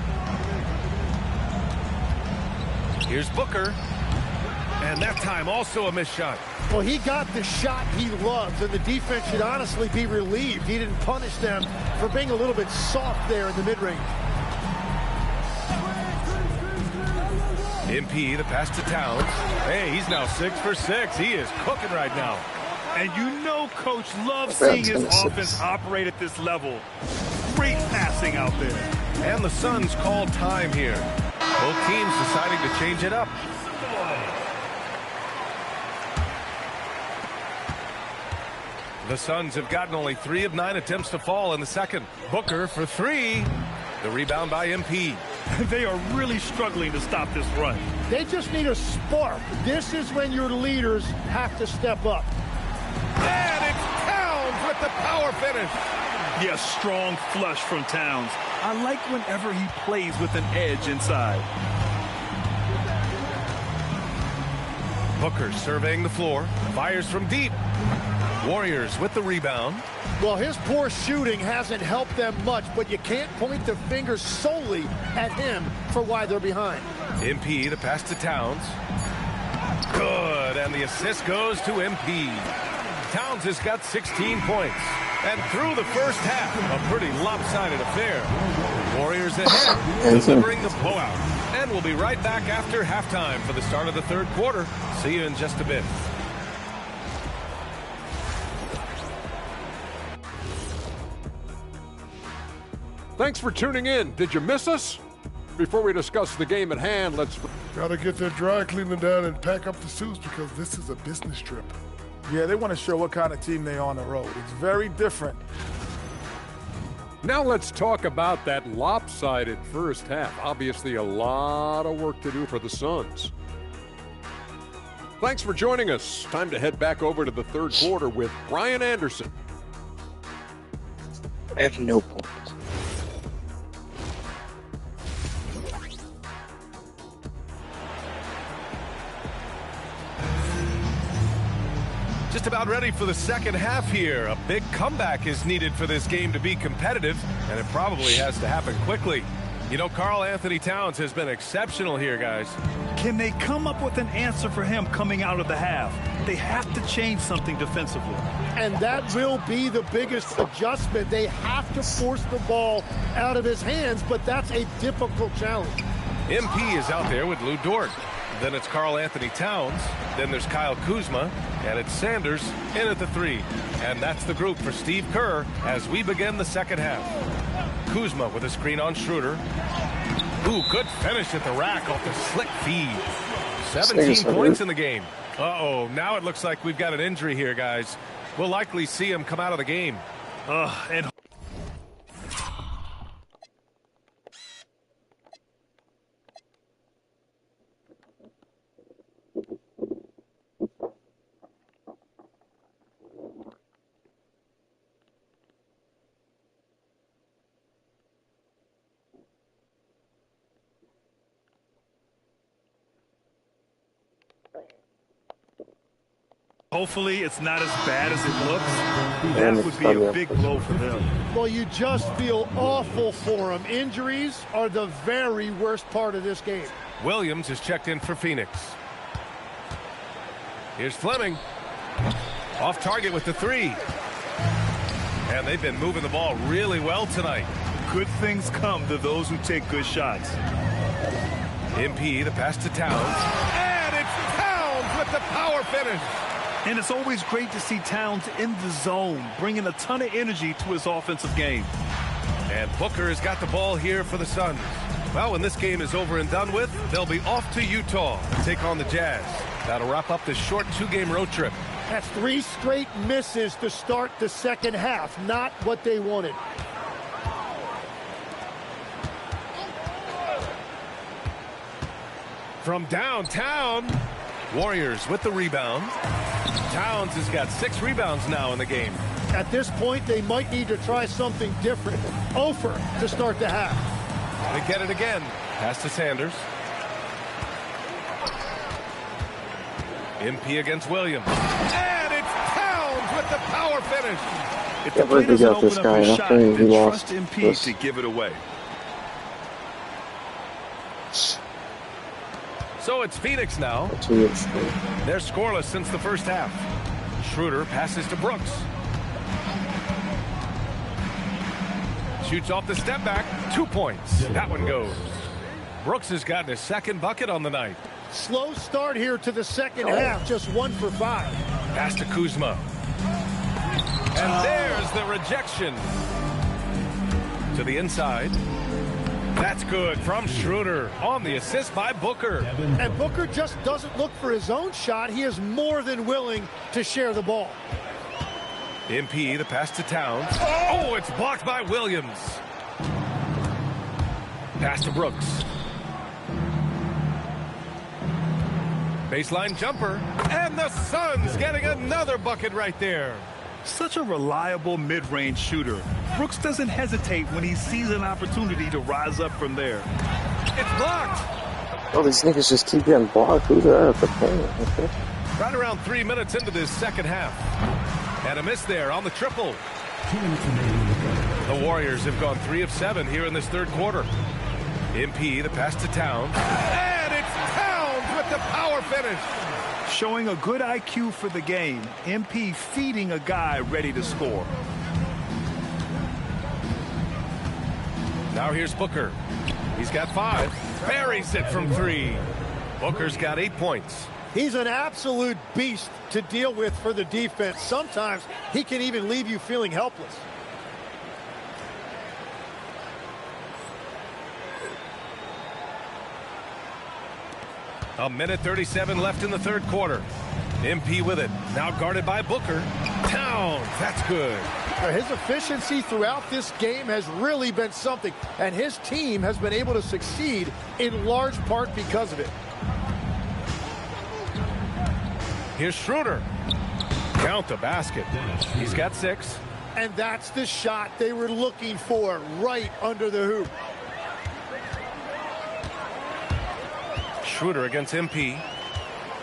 Here's Booker. And that time also a missed shot. Well, he got the shot he loves, and the defense should honestly be relieved. He didn't punish them for being a little bit soft there in the mid-range. MP, the pass to Towns. Hey, he's now 6 for 6. He is cooking right now. And you know Coach loves seeing his offense operate at this level. Great passing out there. And the Suns call time here. Both teams deciding to change it up. The Suns have gotten only 3 of 9 attempts to fall in the second. Booker for 3. The rebound by MP. They are really struggling to stop this run. They just need a spark. This is when your leaders have to step up. And it's Towns with the power finish. Yeah, strong flush from Towns. I like whenever he plays with an edge inside. Booker surveying the floor. Fires from deep. Warriors with the rebound. Well, his poor shooting hasn't helped them much, but you can't point the finger solely at him for why they're behind. MP, the pass to Towns. Good, and the assist goes to MP. Towns has got 16 points. And through the first half, a pretty lopsided affair. Warriors ahead, delivering the blowout. And we'll be right back after halftime for the start of the third quarter. See you in just a bit. Thanks for tuning in. Did you miss us? Before we discuss the game at hand, let's... Gotta get their dry cleaning done and pack up the suits because this is a business trip. Yeah, they want to show what kind of team they are on the road. It's very different. Now let's talk about that lopsided first half. Obviously a lot of work to do for the Suns. Thanks for joining us. Time to head back over to the third quarter with Brian Anderson. I have no points. Just about ready for the second half here. A big comeback is needed for this game to be competitive, and it probably has to happen quickly. You know, Karl Anthony Towns has been exceptional here, guys. Can they come up with an answer for him coming out of the half? They have to change something defensively. And that will be the biggest adjustment. They have to force the ball out of his hands, but that's a difficult challenge. MP is out there with Lou Dort. Then it's Karl Anthony Towns. Then there's Kyle Kuzma. And it's Sanders in at the 3. And that's the group for Steve Kerr as we begin the second half. Kuzma with a screen on Schroeder. Ooh, good finish at the rack off the slick feed. 17 points in the game. Uh-oh, now it looks like we've got an injury here, guys. We'll likely see him come out of the game. And Hopefully it's not as bad as it looks. And That would be a big blow for them. Well, you just feel awful for them. Injuries are the very worst part of this game. Williams is checked in for Phoenix. Here's Fleming. Off target with the three. And they've been moving the ball really well tonight. Good things come to those who take good shots. MP, the pass to Towns. And it's Towns with the power finish. And it's always great to see Towns in the zone, bringing a ton of energy to his offensive game. And Booker has got the ball here for the Suns. Well, when this game is over and done with, they'll be off to Utah to take on the Jazz. That'll wrap up this short 2-game road trip. That's 3 straight misses to start the second half. Not what they wanted. From downtown, Warriors with the rebound. Towns has got 6 rebounds now in the game. At this point, they might need to try something different. Ofer to start the half. They get it again. Pass to Sanders. MP against Williams. And it's Towns with the power finish. If the play doesn't open up his shot, then trust MP to give it away. So it's Phoenix now. They're scoreless since the first half. Schroeder passes to Brooks. Shoots off the step back. 2 points. That one goes. Brooks has gotten his second bucket on the night. Slow start here to the second half. Just 1 for 5. Pass to Kuzma. And there's the rejection. To the inside. That's good from Schroeder on the assist by Booker. And Booker just doesn't look for his own shot. He is more than willing to share the ball. MP, the pass to Towns. Oh, it's blocked by Williams. Pass to Brooks. Baseline jumper. And the Suns getting another bucket right there. Such a reliable mid-range shooter. Brooks doesn't hesitate when he sees an opportunity to rise up from there. It's blocked. Oh, these niggas just keep getting blocked. Who's that at the paint? Okay. Right around 3 minutes into this second half. And a miss there on the triple. The Warriors have gone 3 of 7 here in this third quarter. MP, the pass to Towns. And it's Towns with the power finish. Showing a good IQ for the game. MP feeding a guy ready to score. Now here's Booker. He's got 5. Buries it from 3. Booker's got 8 points. He's an absolute beast to deal with for the defense. Sometimes he can even leave you feeling helpless. A minute 37 left in the third quarter. MP with it. Now guarded by Booker. Towns. That's good. His efficiency throughout this game has really been something, and his team has been able to succeed in large part because of it. Here's Schroeder. Count the basket. He's got 6. And that's the shot they were looking for, right under the hoop. Schroeder against MP.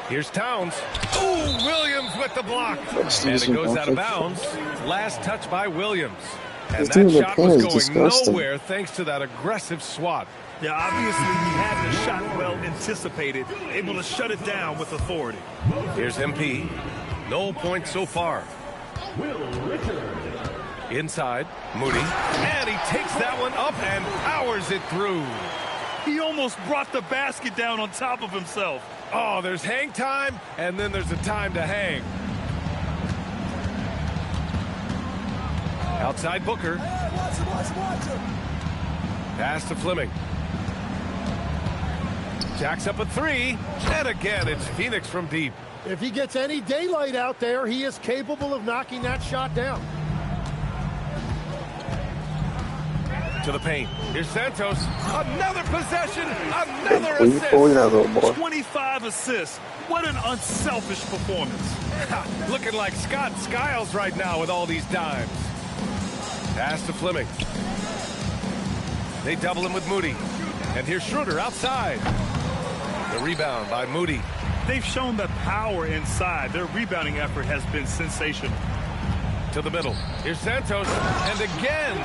Here's Towns. Ooh, Williams with the block. And it goes out of bounds. Last touch by Williams. And that shot was going nowhere thanks to that aggressive swat. Yeah, obviously he had the shot well anticipated, able to shut it down with authority. Here's MP. No points so far. Inside, Moody. And he takes that one up and powers it through. He almost brought the basket down on top of himself. Oh, there's hang time, and then there's a time to hang. Outside Booker. Pass to Fleming. Jacks up a 3. And again, it's Phoenix from deep. If he gets any daylight out there, he is capable of knocking that shot down. To the paint. Here's Santos. Another possession. Another assist. 25 assists. What an unselfish performance. Looking like Scott Skiles right now with all these dimes. Pass to Fleming. They double him with Moody. And here's Schroeder outside. The rebound by Moody. They've shown the power inside. Their rebounding effort has been sensational. To the middle. Here's Santos. And again,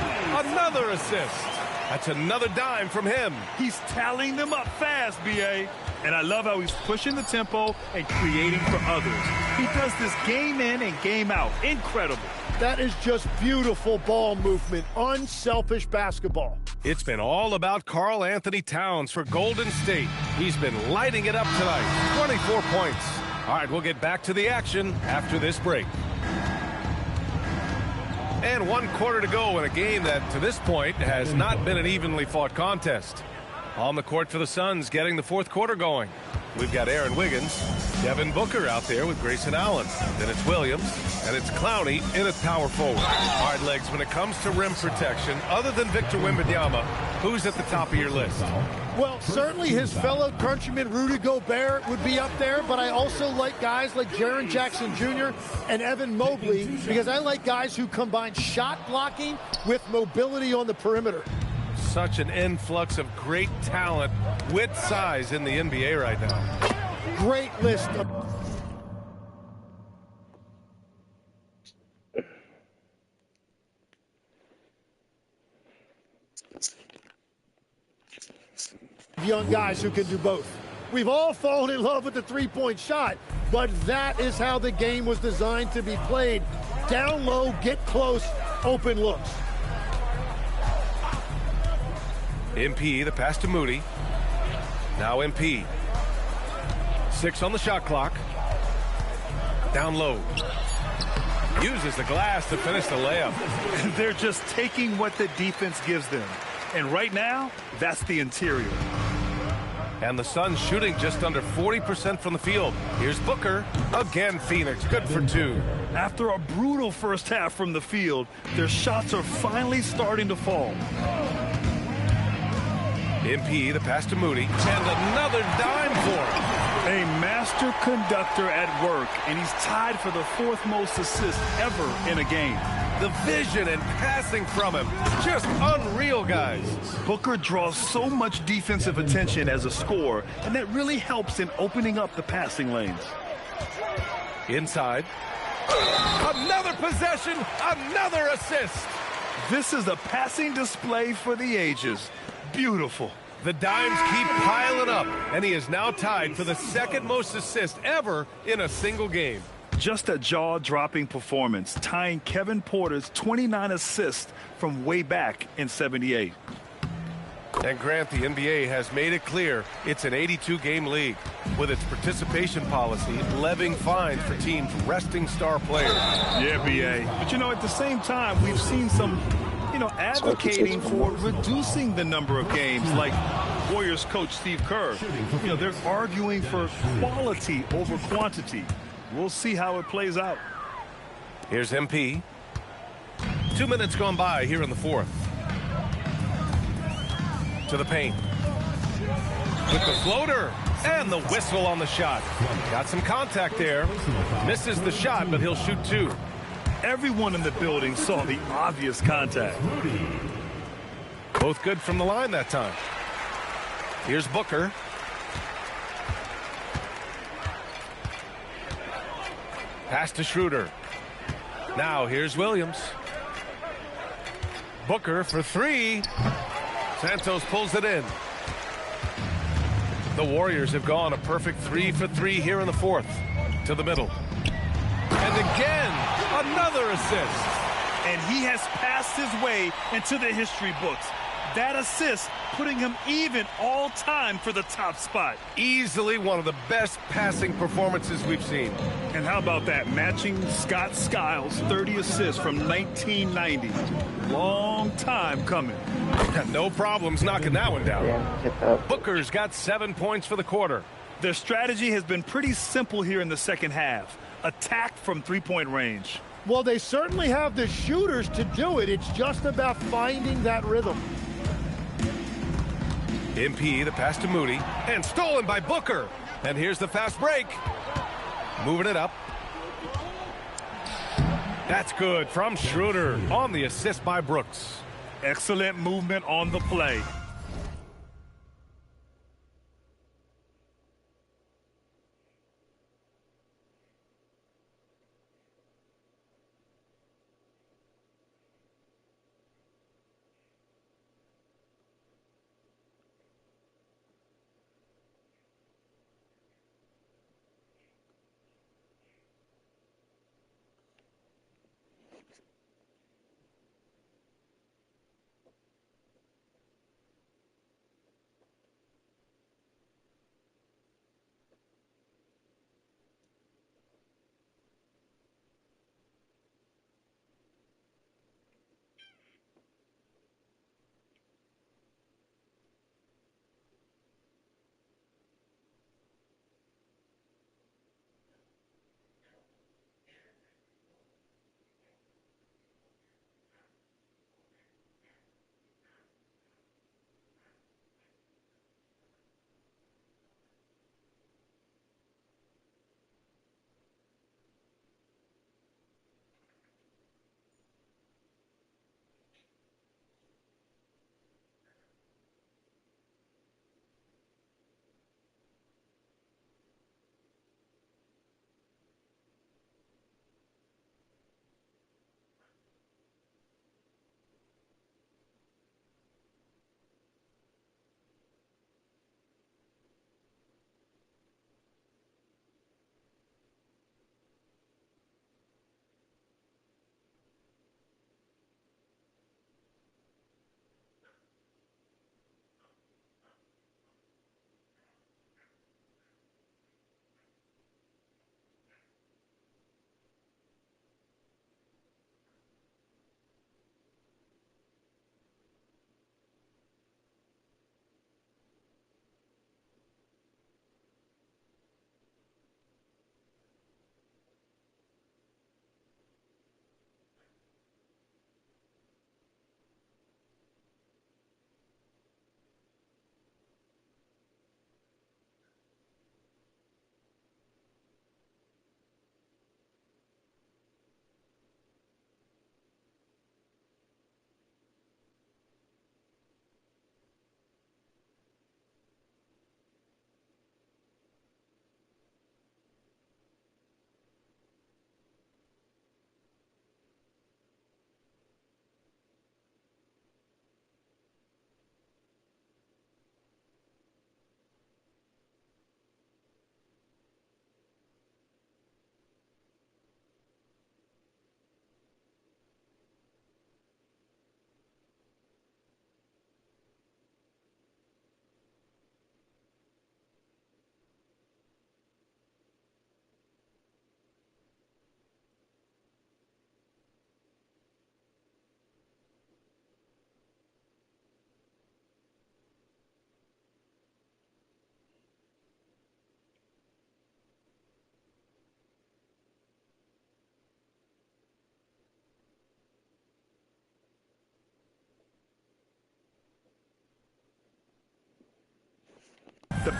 another assist. That's another dime from him. He's tallying them up fast, B.A. And I love how he's pushing the tempo and creating for others. He does this game in and game out. Incredible. That is just beautiful ball movement. Unselfish basketball. It's been all about Karl Anthony Towns for Golden State. He's been lighting it up tonight. 24 points. All right, we'll get back to the action after this break. And 1 quarter to go in a game that, to this point, has not been an evenly fought contest. On the court for the Suns, getting the fourth quarter going. We've got Aaron Wiggins, Devin Booker out there with Grayson Allen. Then it's Williams, and it's Clowney in at power forward. All right, Legs, when it comes to rim protection, other than Victor Wembanyama, who's at the top of your list? Well, certainly his fellow countryman Rudy Gobert would be up there, but I also like guys like Jaren Jackson Jr. and Evan Mobley because I like guys who combine shot blocking with mobility on the perimeter. Such an influx of great talent with size in the NBA right now. Great list. Young guys who can do both. We've all fallen in love with the three-point shot, but that is how the game was designed to be played. Down low, get close, open looks. MP, the pass to Moody. Now MP. 6 on the shot clock. Down low. Uses the glass to finish the layup. They're just taking what the defense gives them. And right now, that's the interior. And the Suns shooting just under 40% from the field. Here's Booker. Again, Phoenix. Good for 2. After a brutal first half from the field, their shots are finally starting to fall. MP, the pass to Moody. And another dime for him. A master conductor at work, and he's tied for the 4th most assists ever in a game. The vision and passing from him, just unreal, guys. Booker draws so much defensive attention as a scorer, and that really helps in opening up the passing lanes. Inside. Another possession, another assist. This is a passing display for the ages. Beautiful. The dimes keep piling up, and he is now tied for the 2nd most assists ever in a single game. Just a jaw-dropping performance, tying Kevin Porter's 29 assists from way back in '78. And Grant, the NBA has made it clear it's an 82-game league with its participation policy levying fines for teams resting star players. Yeah, B.A. But, you know, at the same time, we've seen some, advocating for reducing the number of games, like Warriors coach Steve Kerr. They're arguing for quality over quantity. We'll see how it plays out. Here's MP. 2 minutes gone by here in the 4th. To the paint. With the floater and the whistle on the shot. Got some contact there. Misses the shot, but he'll shoot 2. Everyone in the building saw the obvious contact. Both good from the line that time. Here's Booker. Pass to Schroeder. Now here's Williams. Booker for 3. Santos pulls it in. The Warriors have gone a perfect 3 for 3 here in the 4th. To the middle. And again, another assist. And he has passed his way into the history books. That assist putting him even all time for the top spot. Easily one of the best passing performances we've seen. And how about that, matching Scott Skiles' 30 assists from 1990. Long time coming. No problems knocking that one down. Booker's got 7 points for the quarter. Their strategy has been pretty simple here in the second half. Attack from three-point range. Well, they certainly have the shooters to do it. It's just about finding that rhythm. MP, the pass to Moody, and stolen by Booker. And here's the fast break. Moving it up. That's good from Schroeder on the assist by Brooks. Excellent movement on the play.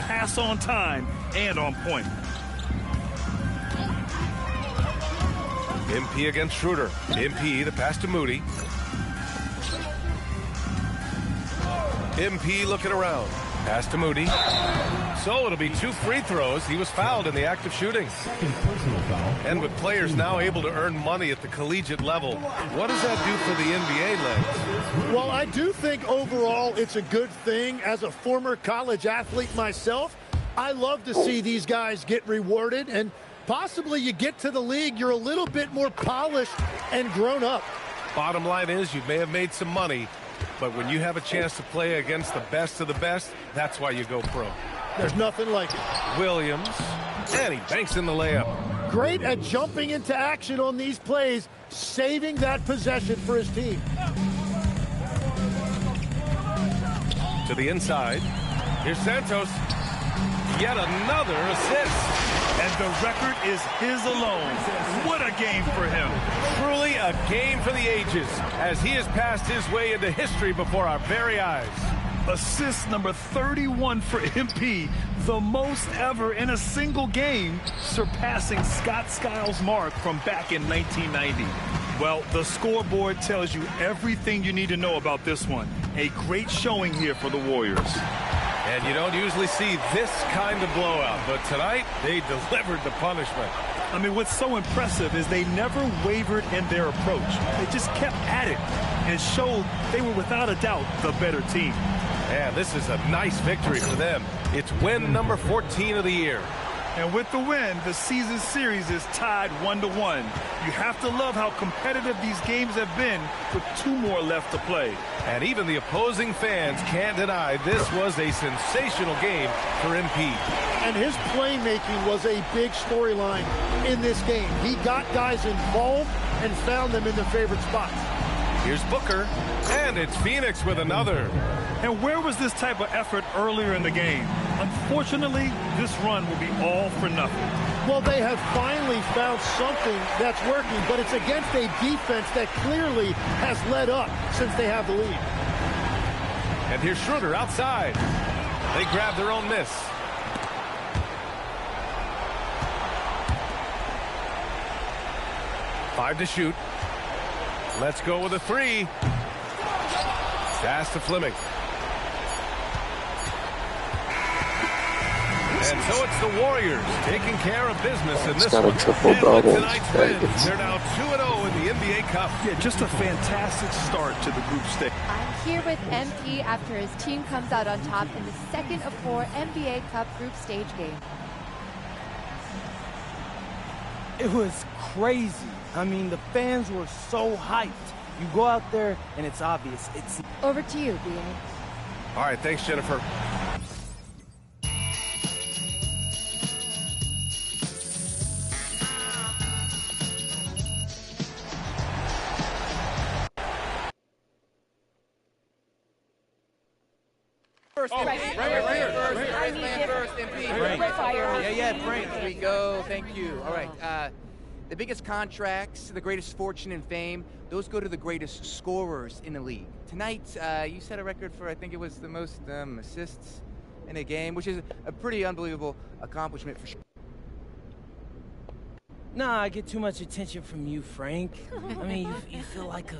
pass on time and on point. MP against Schroeder. MP, the pass to Moody. MP looking around. Pass to Moody. So it'll be 2 free throws. He was fouled in the act of shooting. And with players now able to earn money at the collegiate level, what does that do for the NBA legs? Well, I do think overall it's a good thing. As a former college athlete myself, I love to see these guys get rewarded, and possibly you get to the league, you're a little bit more polished and grown up. Bottom line is you may have made some money, but when you have a chance to play against the best of the best, that's why you go pro. There's nothing like it. Williams, and he banks in the layup. Great at jumping into action on these plays, saving that possession for his team. To the inside. Here's Santos. Yet another assist. And the record is his alone. What a game for him. Truly a game for the ages, as he has passed his way into history before our very eyes. Assist number 31 for MP, the most ever in a single game, surpassing Scott Skiles' mark from back in 1990. Well, the scoreboard tells you everything you need to know about this one. A great showing here for the Warriors. And you don't usually see this kind of blowout, but tonight they delivered the punishment. I mean, what's so impressive is they never wavered in their approach. They just kept at it and showed they were without a doubt the better team. And this is a nice victory for them. It's win number 14 of the year. And with the win, the season series is tied 1-1. You have to love how competitive these games have been with 2 more left to play. And even the opposing fans can't deny this was a sensational game for MP. And his playmaking was a big storyline in this game. He got guys involved and found them in their favorite spots. Here's Booker, and it's Phoenix with another. And where was this type of effort earlier in the game? Unfortunately, this run will be all for nothing. Well, they have finally found something that's working, but it's against a defense that clearly has led up since they have the lead. And here's Schroeder outside. They grab their own miss. Five to shoot. Let's go with a 3. Pass to Fleming. And so it's the Warriors taking care of business in this one. And with tonight's win, they're now 2-0 in the NBA Cup. Yeah, just a fantastic start to the group stage. I'm here with MP after his team comes out on top in the second of 4 NBA Cup group stage games. It was crazy. I mean, the fans were so hyped. You go out there, and it's obvious. It's over to you, B.A. All right, thanks, Jennifer. Right here. First, MP. Yeah, Frank. Here we go. Thank you. All right. The biggest contracts, the greatest fortune and fame, those go to the greatest scorers in the league. Tonight, you set a record for, I think it was the most assists in a game, which is a pretty unbelievable accomplishment for sure. Nah, I get too much attention from you, Frank. I mean, you feel like a...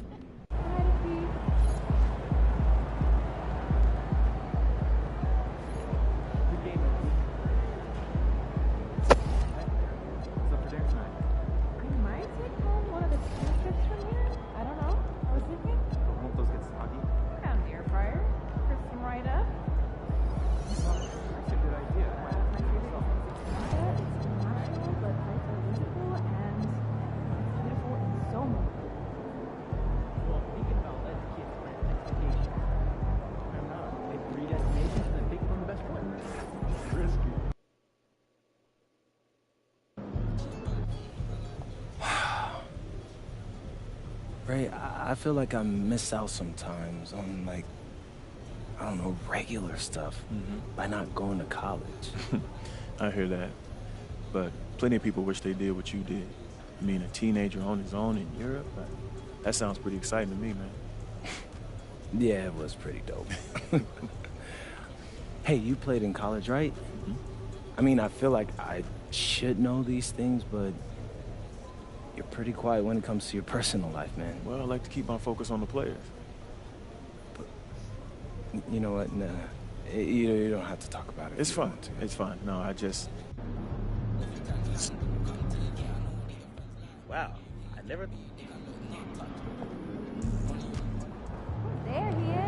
Ray, I feel like I miss out sometimes on, like, I don't know, regular stuff by not going to college. I hear that. But plenty of people wish they did what you did. I mean, a teenager on his own in Europe? That sounds pretty exciting to me, man. Yeah, it was pretty dope. Hey, you played in college, right? I mean, I feel like I should know these things, but you're pretty quiet when it comes to your personal life, man. Well, I like to keep my focus on the players. But you know what? Nah, you don't have to talk about it. It's fine. It's fine. No, I just... Wow, I never... There he is.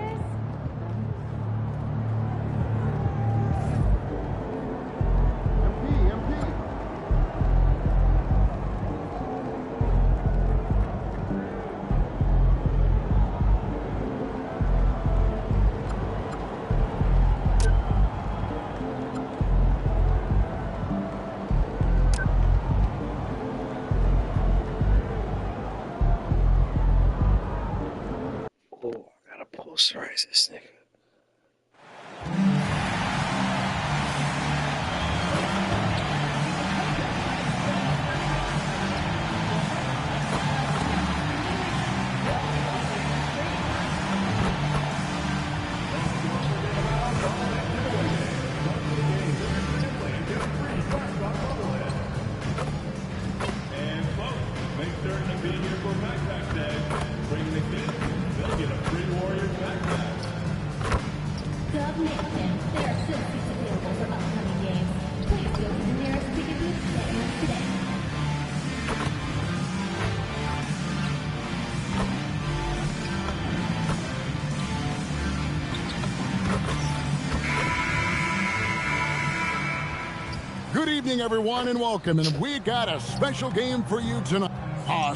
Posterize this nigga. Good evening, everyone, and welcome. And we got a special game for you tonight.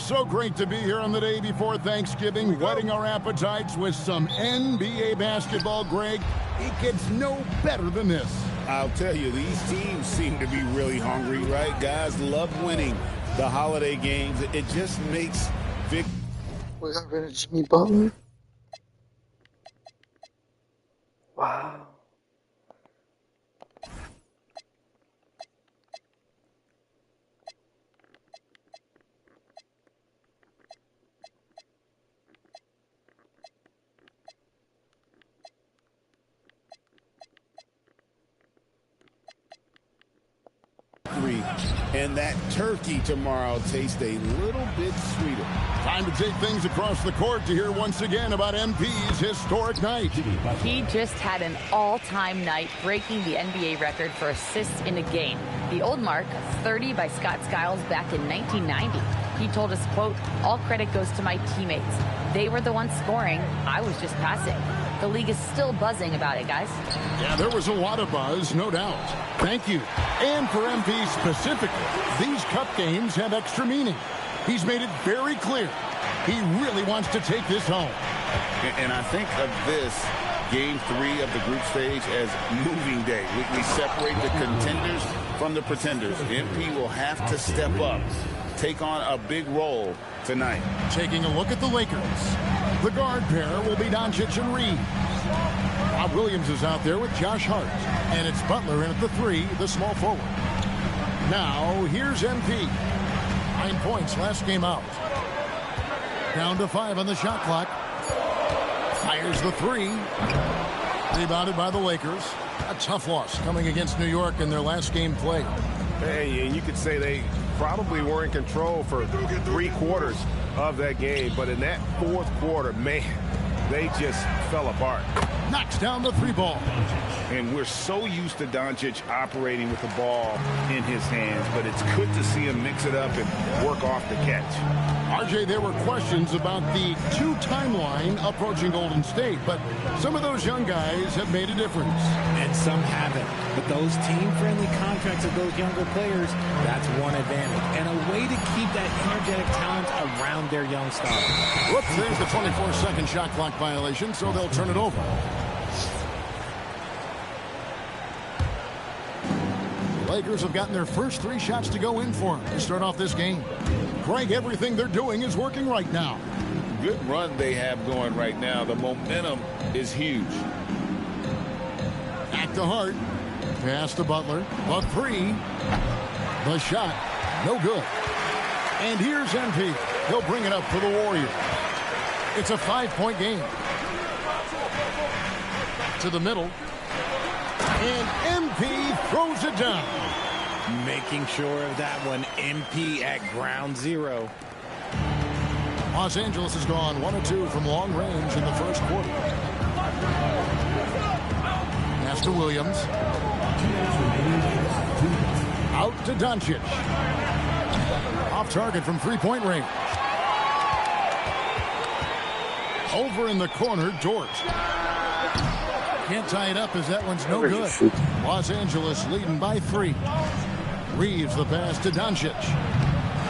So great to be here on the day before Thanksgiving, whetting our appetites with some NBA basketball, Greg. It gets no better than this. I'll tell you, these teams seem to be really hungry, right? Guys love winning the holiday games. It just makes Vic. We got rid of Jimmy Butler. Wow. And that turkey tomorrow tastes a little bit sweeter. Time to take things across the court to hear once again about MP's historic night. He just had an all-time night, breaking the NBA record for assists in a game. The old mark, 30 by Scott Skiles back in 1990. He told us, quote, "All credit goes to my teammates. They were the ones scoring. I was just passing." The league is still buzzing about it, guys. Yeah, there was a lot of buzz, no doubt. Thank you. And for MP specifically, these cup games have extra meaning. He's made it very clear he really wants to take this home. And I think of this Game 3 of the group stage as moving day. We separate the contenders from the pretenders. MP will have to step up, take on a big role tonight. Taking a look at the Lakers. The guard pair will be Doncic and Reed. Rob Williams is out there with Josh Hart. And it's Butler in at the 3, the small forward. Now, here's MP. 9 points last game out. Down to 5 on the shot clock. Fires the 3. Rebounded by the Lakers. A tough loss coming against New York in their last game played. Hey, and you could say they probably were in control for 3 quarters of that game, but in that 4th quarter, man, they just fell apart. Knocks down the 3 ball. And we're so used to Doncic operating with the ball in his hands, but it's good to see him mix it up and work off the catch. RJ, there were questions about the 2 timeline approaching Golden State, but some of those young guys have made a difference. And some haven't. But those team-friendly contracts of those younger players, that's one advantage. And a way to keep that energetic talent around their young stars. Whoops, there's the 24-second shot clock violation, so they'll turn it over. The Lakers have gotten their first 3 shots to go in for them to start off this game. Greg, everything they're doing is working right now. Good run they have going right now. The momentum is huge. Back to Hart. Pass to Butler. A 3. The shot. No good. And here's MP. He'll bring it up for the Warriors. It's a 5-point game. To the middle. And MP throws it down. Making sure of that one. MP at ground zero. Los Angeles has gone 1 of 2 from long range in the first quarter. Pass to Williams. Out to Doncic. Off target from three-point range. Over in the corner, Dort. Can't tie it up as that one's no good. Los Angeles leading by 3. Reeves the pass to Doncic.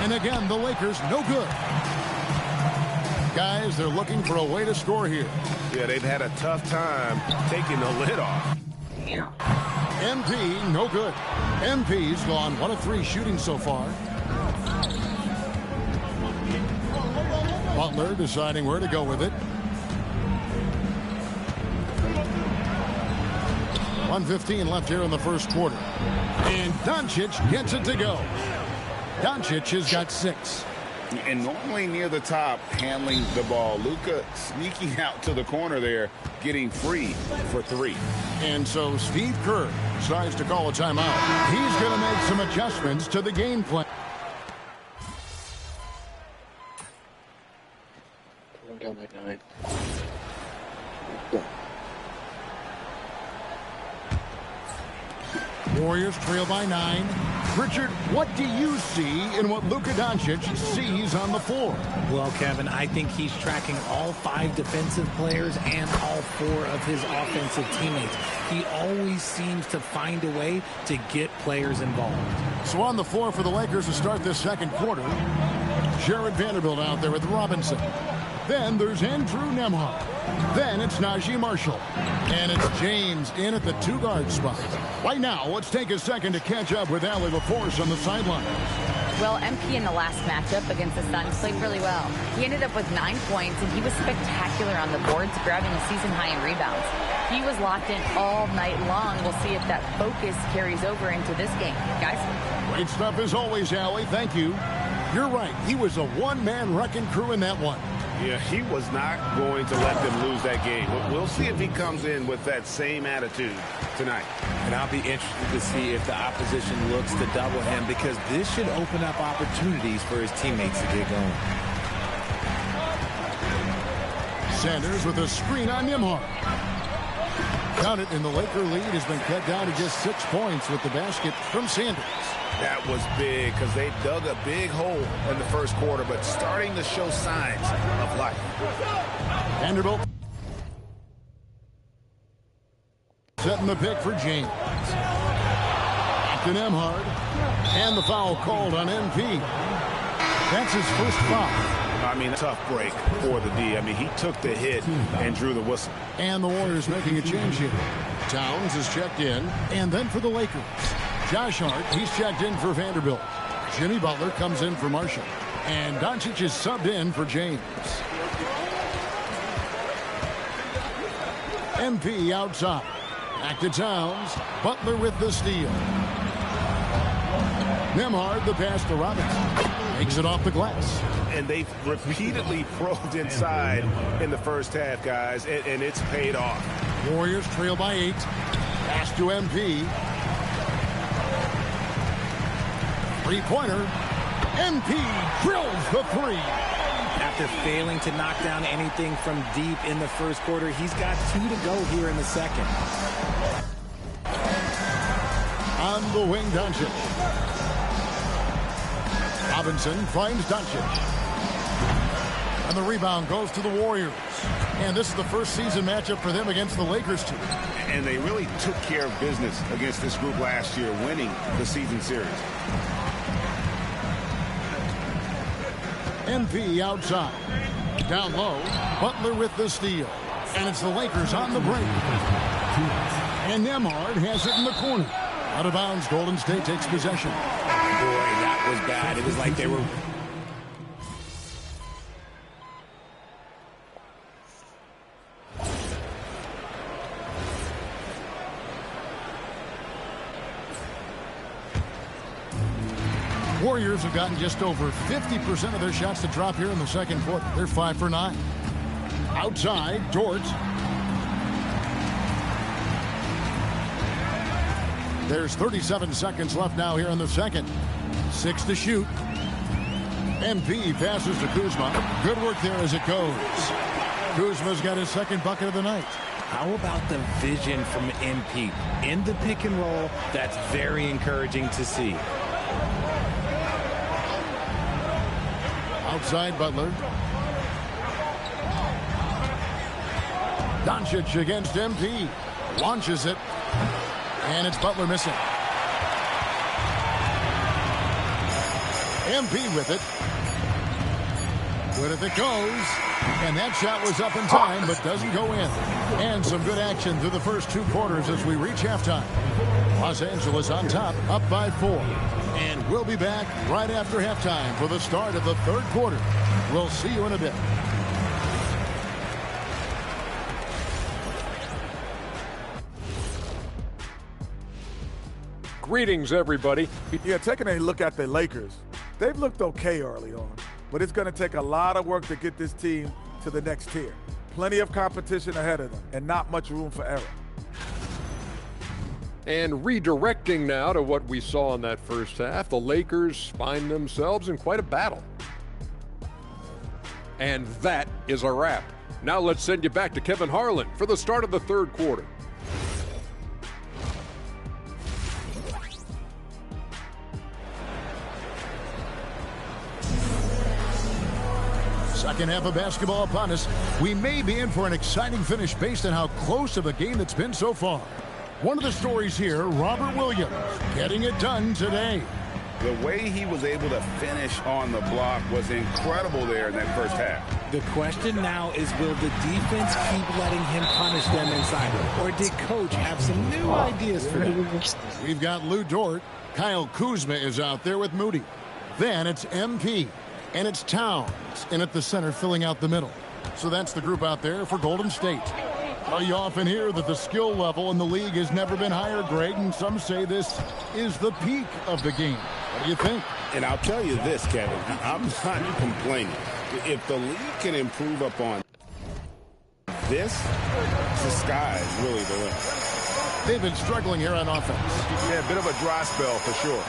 And again, the Lakers no good. Guys, they're looking for a way to score here. Yeah, they've had a tough time taking the lid off. MP, no good. MP's gone 1 of 3 shooting so far. Butler deciding where to go with it. 1:15 left here in the first quarter. And Doncic gets it to go. Doncic has got 6. And normally near the top, handling the ball. Luka sneaking out to the corner there, getting free for 3. And so Steve Kerr decides to call a timeout. He's going to make some adjustments to the game plan. I'm down by 9. Warriors trail by 9. Richard, what do you see in what Luka Doncic sees on the floor? Well, Kevin, I think he's tracking all 5 defensive players and all 4 of his offensive teammates. He always seems to find a way to get players involved. So on the floor for the Lakers to start this second quarter, Jared Vanderbilt out there with Robinson. Then there's Andrew Nembhard. Then it's Najee Marshall. And it's James in at the 2-guard spot. Right now, let's take a second to catch up with Allie LaForce on the sideline. Well, MP in the last matchup against the Suns played really well. He ended up with 9 points, and he was spectacular on the boards, grabbing a season high in rebounds. He was locked in all night long. We'll see if that focus carries over into this game. Guys? Great stuff as always, Allie. Thank you. You're right. He was a one-man wrecking crew in that one. Yeah, he was not going to let them lose that game. We'll see if he comes in with that same attitude tonight. And I'll be interested to see if the opposition looks to double him, because this should open up opportunities for his teammates to get going. Sanders with a screen on Nembhard. Count it, and the Laker lead has been cut down to just 6 points with the basket from Sanders. That was big because they dug a big hole in the first quarter, but starting to show signs of life. Vanderbilt setting the pick for James. Back to Nembhard. And the foul called on MP. That's his first foul. I mean, a tough break for the D. I mean, he took the hit and drew the whistle. And the Warriors making a change here. Towns is checked in. And then for the Lakers, Josh Hart, he's checked in for Vanderbilt. Jimmy Butler comes in for Marshall. And Doncic is subbed in for James. MP outside. Back to Towns. Butler with the steal. Nembhard, the pass to Robinson. Makes it off the glass. And they've repeatedly probed inside in the first half, guys, and it's paid off. Warriors trail by 8. Pass to MP. Three-pointer. MP drills the 3. After failing to knock down anything from deep in the first quarter, he's got 2 to go here in the second. On the wing, Doncic. Robinson finds Doncic. And the rebound goes to the Warriors. And this is the first season matchup for them against the Lakers team. And they really took care of business against this group last year, winning the season series. MP outside. Down low. Butler with the steal. And it's the Lakers on the break. And Nembhard has it in the corner. Out of bounds, Golden State takes possession. Boy, that was bad. It was like they were... Warriors have gotten just over 50% of their shots to drop here in the second quarter. They're 5 for 9. Outside, Dort. There's 37 seconds left now here in the second. 6 to shoot. MP passes to Kuzma. Good work there as it goes. Kuzma's got his second bucket of the night. How about the vision from MP? In the pick and roll, that's very encouraging to see. Outside Butler. Doncic against MP. Launches it. And it's Butler missing. MP with it. Good if it goes. And that shot was up in time, but doesn't go in. And some good action through the first 2 quarters as we reach halftime. Los Angeles on top, up by 4. And we'll be back right after halftime for the start of the third quarter. We'll see you in a bit. Greetings, everybody. Yeah, taking a look at the Lakers, they've looked okay early on, but it's going to take a lot of work to get this team to the next tier. Plenty of competition ahead of them and not much room for error. And redirecting now to what we saw in that first half, the Lakers find themselves in quite a battle. And that is a wrap. Now let's send you back to Kevin Harlan for the start of the third quarter. Second half of basketball upon us. We may be in for an exciting finish based on how close of a game it's been so far. One of the stories here, Robert Williams, getting it done today. The way he was able to finish on the block was incredible there in that first half. The question now is, will the defense keep letting him punish them inside? Or did Coach have some new ideas for them? We've got Lou Dort. Kyle Kuzma is out there with Moody. Then it's MP. And it's Towns in at the center filling out the middle. So that's the group out there for Golden State. Well, you often hear that the skill level in the league has never been higher, Greg, and some say this is the peak of the game. What do you think? And I'll tell you this, Kevin, I'm not complaining. If the league can improve upon this, the sky is really the limit. They've been struggling here on offense. Yeah, a bit of a dry spell for sure.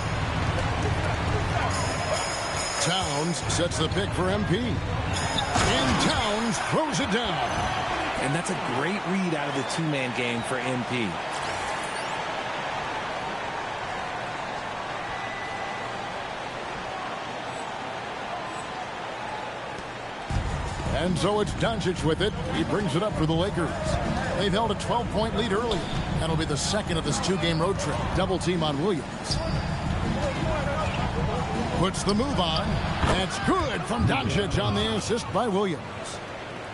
Towns sets the pick for MP. And Towns throws it down. And that's a great read out of the two-man game for MP. And so it's Doncic with it. He brings it up for the Lakers. They've held a 12-point lead early. That'll be the second of this 2-game road trip. Double team on Williams. Puts the move on. That's good from Doncic on the assist by Williams.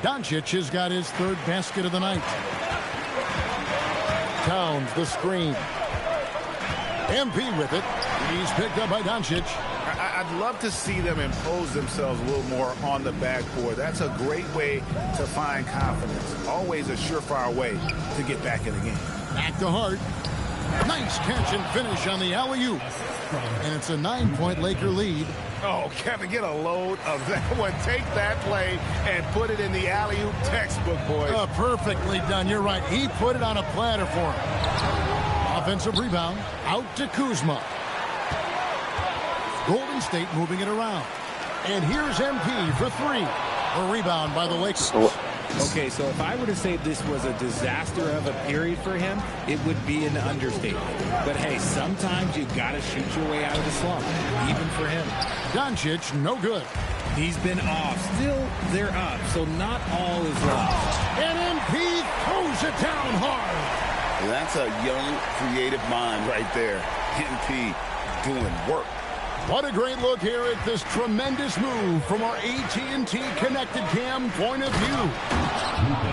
Doncic has got his third basket of the night. Towns the screen. MP with it. He's picked up by Doncic. I'd love to see them impose themselves a little more on the backboard. That's a great way to find confidence. Always a surefire way to get back in the game. Back to Hart. Nice catch and finish on the alley-oop. And it's a 9-point Laker lead. Oh, Kevin, get a load of that one. Take that play and put it in the alley-oop textbook, boys. Perfectly done. You're right. He put it on a platter for him. Offensive rebound. Out to Kuzma. Golden State moving it around. And here's MP for 3. A rebound by the Lakers. Okay, so if I were to say this was a disaster of a period for him, it would be an understatement. But hey, sometimes you got to shoot your way out of the slump, even for him. Doncic, no good. He's been off. Still, they're up, so not all is lost. And MP throws it down hard. That's a young, creative mind right there. MP doing work. What a great look here at this tremendous move from our AT&T Connected Cam point of view.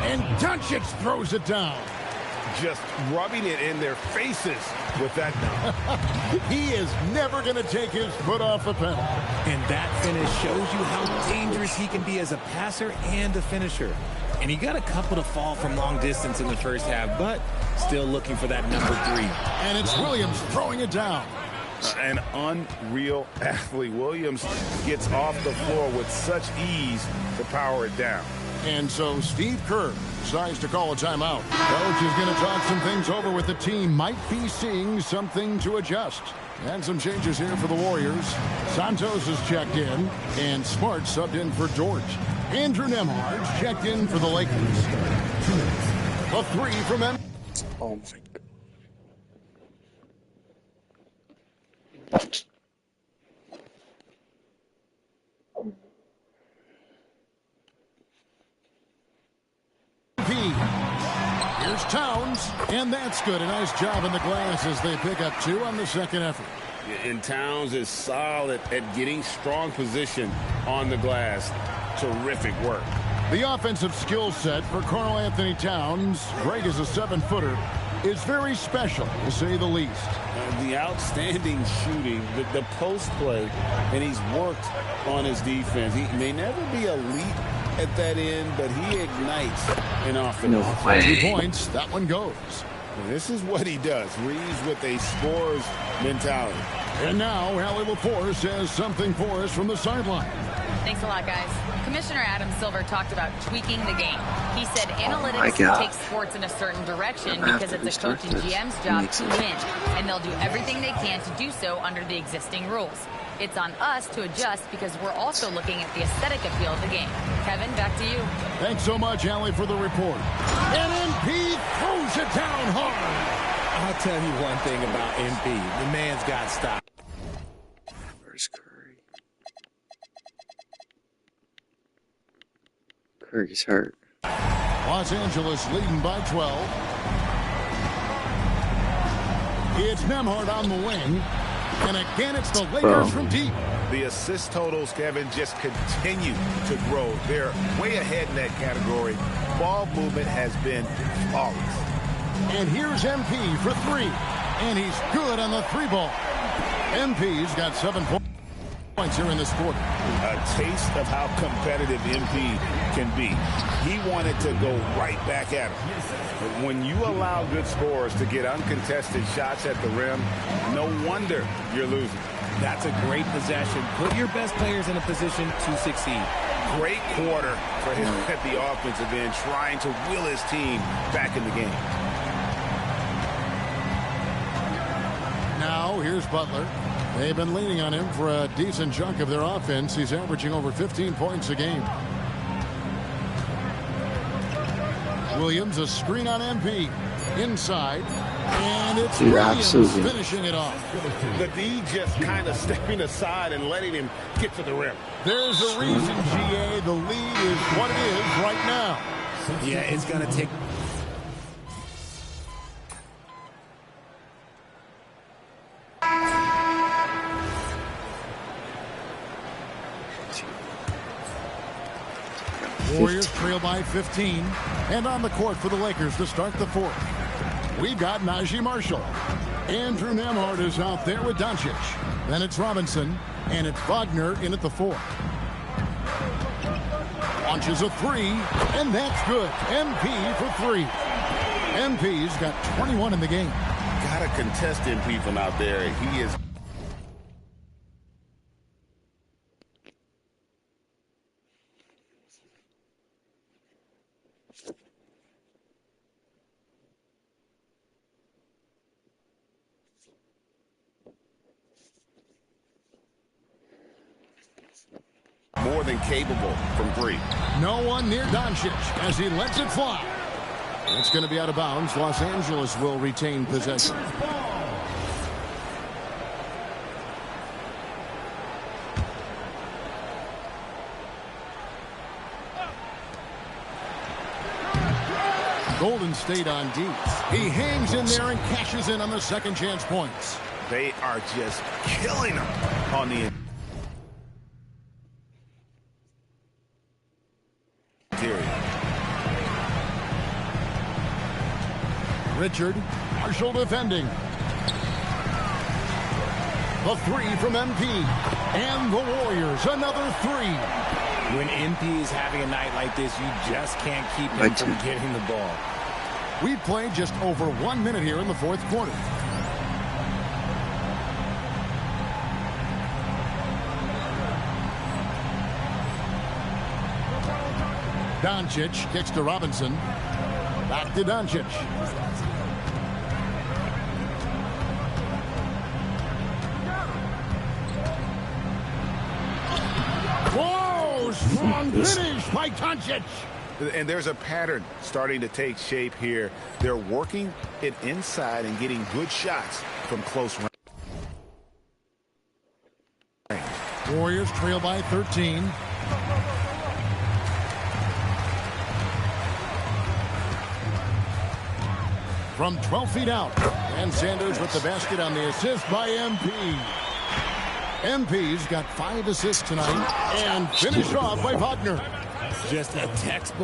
And Doncic throws it down. Just rubbing it in their faces with that dunk. He is never going to take his foot off the pedal. And that finish shows you how dangerous he can be as a passer and a finisher. And he got a couple to fall from long distance in the first half, but still looking for that number 3. And it's Williams throwing it down. An unreal athlete. Williams gets off the floor with such ease to power it down. And so Steve Kerr decides to call a timeout. Coach is going to talk some things over with the team. Might be seeing something to adjust. And some changes here for the Warriors. Santos has checked in, and Smart subbed in for George. Andrew Nembhard's checked in for the Lakers. A three from M. Oh, my God. Here's Towns, and that's good. A nice job in the glass as they pick up 2 on the second effort. And Towns is solid at getting strong position on the glass. Terrific work. The offensive skill set for Karl Anthony Towns, Greg is a 7-footer, is very special, to say the least. The outstanding shooting, the post play, and he's worked on his defense. He may never be elite at that end, but he ignites an offense. No way. 2 points, that one goes. And this is what he does. Reeves with a scorer's mentality. And now, Allie LaForce has something for us from the sideline. Thanks a lot, guys. Commissioner Adam Silver talked about tweaking the game. He said analytics take sports in a certain direction because it's a coach and GM's job to win, and they'll do everything they can to do so under the existing rules. It's on us to adjust because we're also looking at the aesthetic appeal of the game. Kevin, back to you. Thanks so much, Allie, for the report. And MP throws it down hard. I'll tell you one thing about MP. The man's got style. Where's Curry? Curry's hurt. Los Angeles leading by 12. It's Nembhard on the wing. And again, it's the Lakers from deep. The assist totals, Kevin, just continue to grow. They're way ahead in that category. Ball movement has been flawless. And here's MP for 3. And he's good on the 3-ball. MP's got 7 points here in this quarter. A taste of how competitive MP can be. He wanted to go right back at him. But when you allow good scorers to get uncontested shots at the rim, no wonder you're losing. That's a great possession. Put your best players in a position to succeed. Great quarter for him at the offensive end, trying to will his team back in the game. Now, here's Butler. They've been leaning on him for a decent chunk of their offense. He's averaging over 15 points a game. Williams, a screen on MP. Inside. And it's Williams finishing it off. The D just kind of stepping aside and letting him get to the rim. There's a reason, GA. The lead is what it is right now. Yeah, it's going to take... Warriors trail by 15. And on the court for the Lakers to start the fourth. We've got Najee Marshall. Andrew Nembhard is out there with Doncic. Then it's Robinson. And it's Wagner in at the 4. Launches a 3. And that's good. MP for 3. MP's got 21 in the game. Gotta contest MP from out there. He is... more than capable from 3. No one near Doncic as he lets it fly. It's going to be out of bounds. Los Angeles will retain possession. Golden State on D. He hangs in there and cashes in on the second chance points. They are just killing him on the interior. Richard, Marshall defending. The 3 from MP. And the Warriors, another 3. When MP is having a night like this, you just can't keep him from getting the ball. We've played just over 1 minute here in the fourth quarter. Doncic kicks to Robinson. Back to Doncic. Whoa! Strong finish by Doncic. And there's a pattern starting to take shape here. They're working it inside and getting good shots from close range. Warriors trail by 13. From 12 feet out. And Sanders with the basket on the assist by MP. MP's got 5 assists tonight and finished off by Wagner. Just a textbook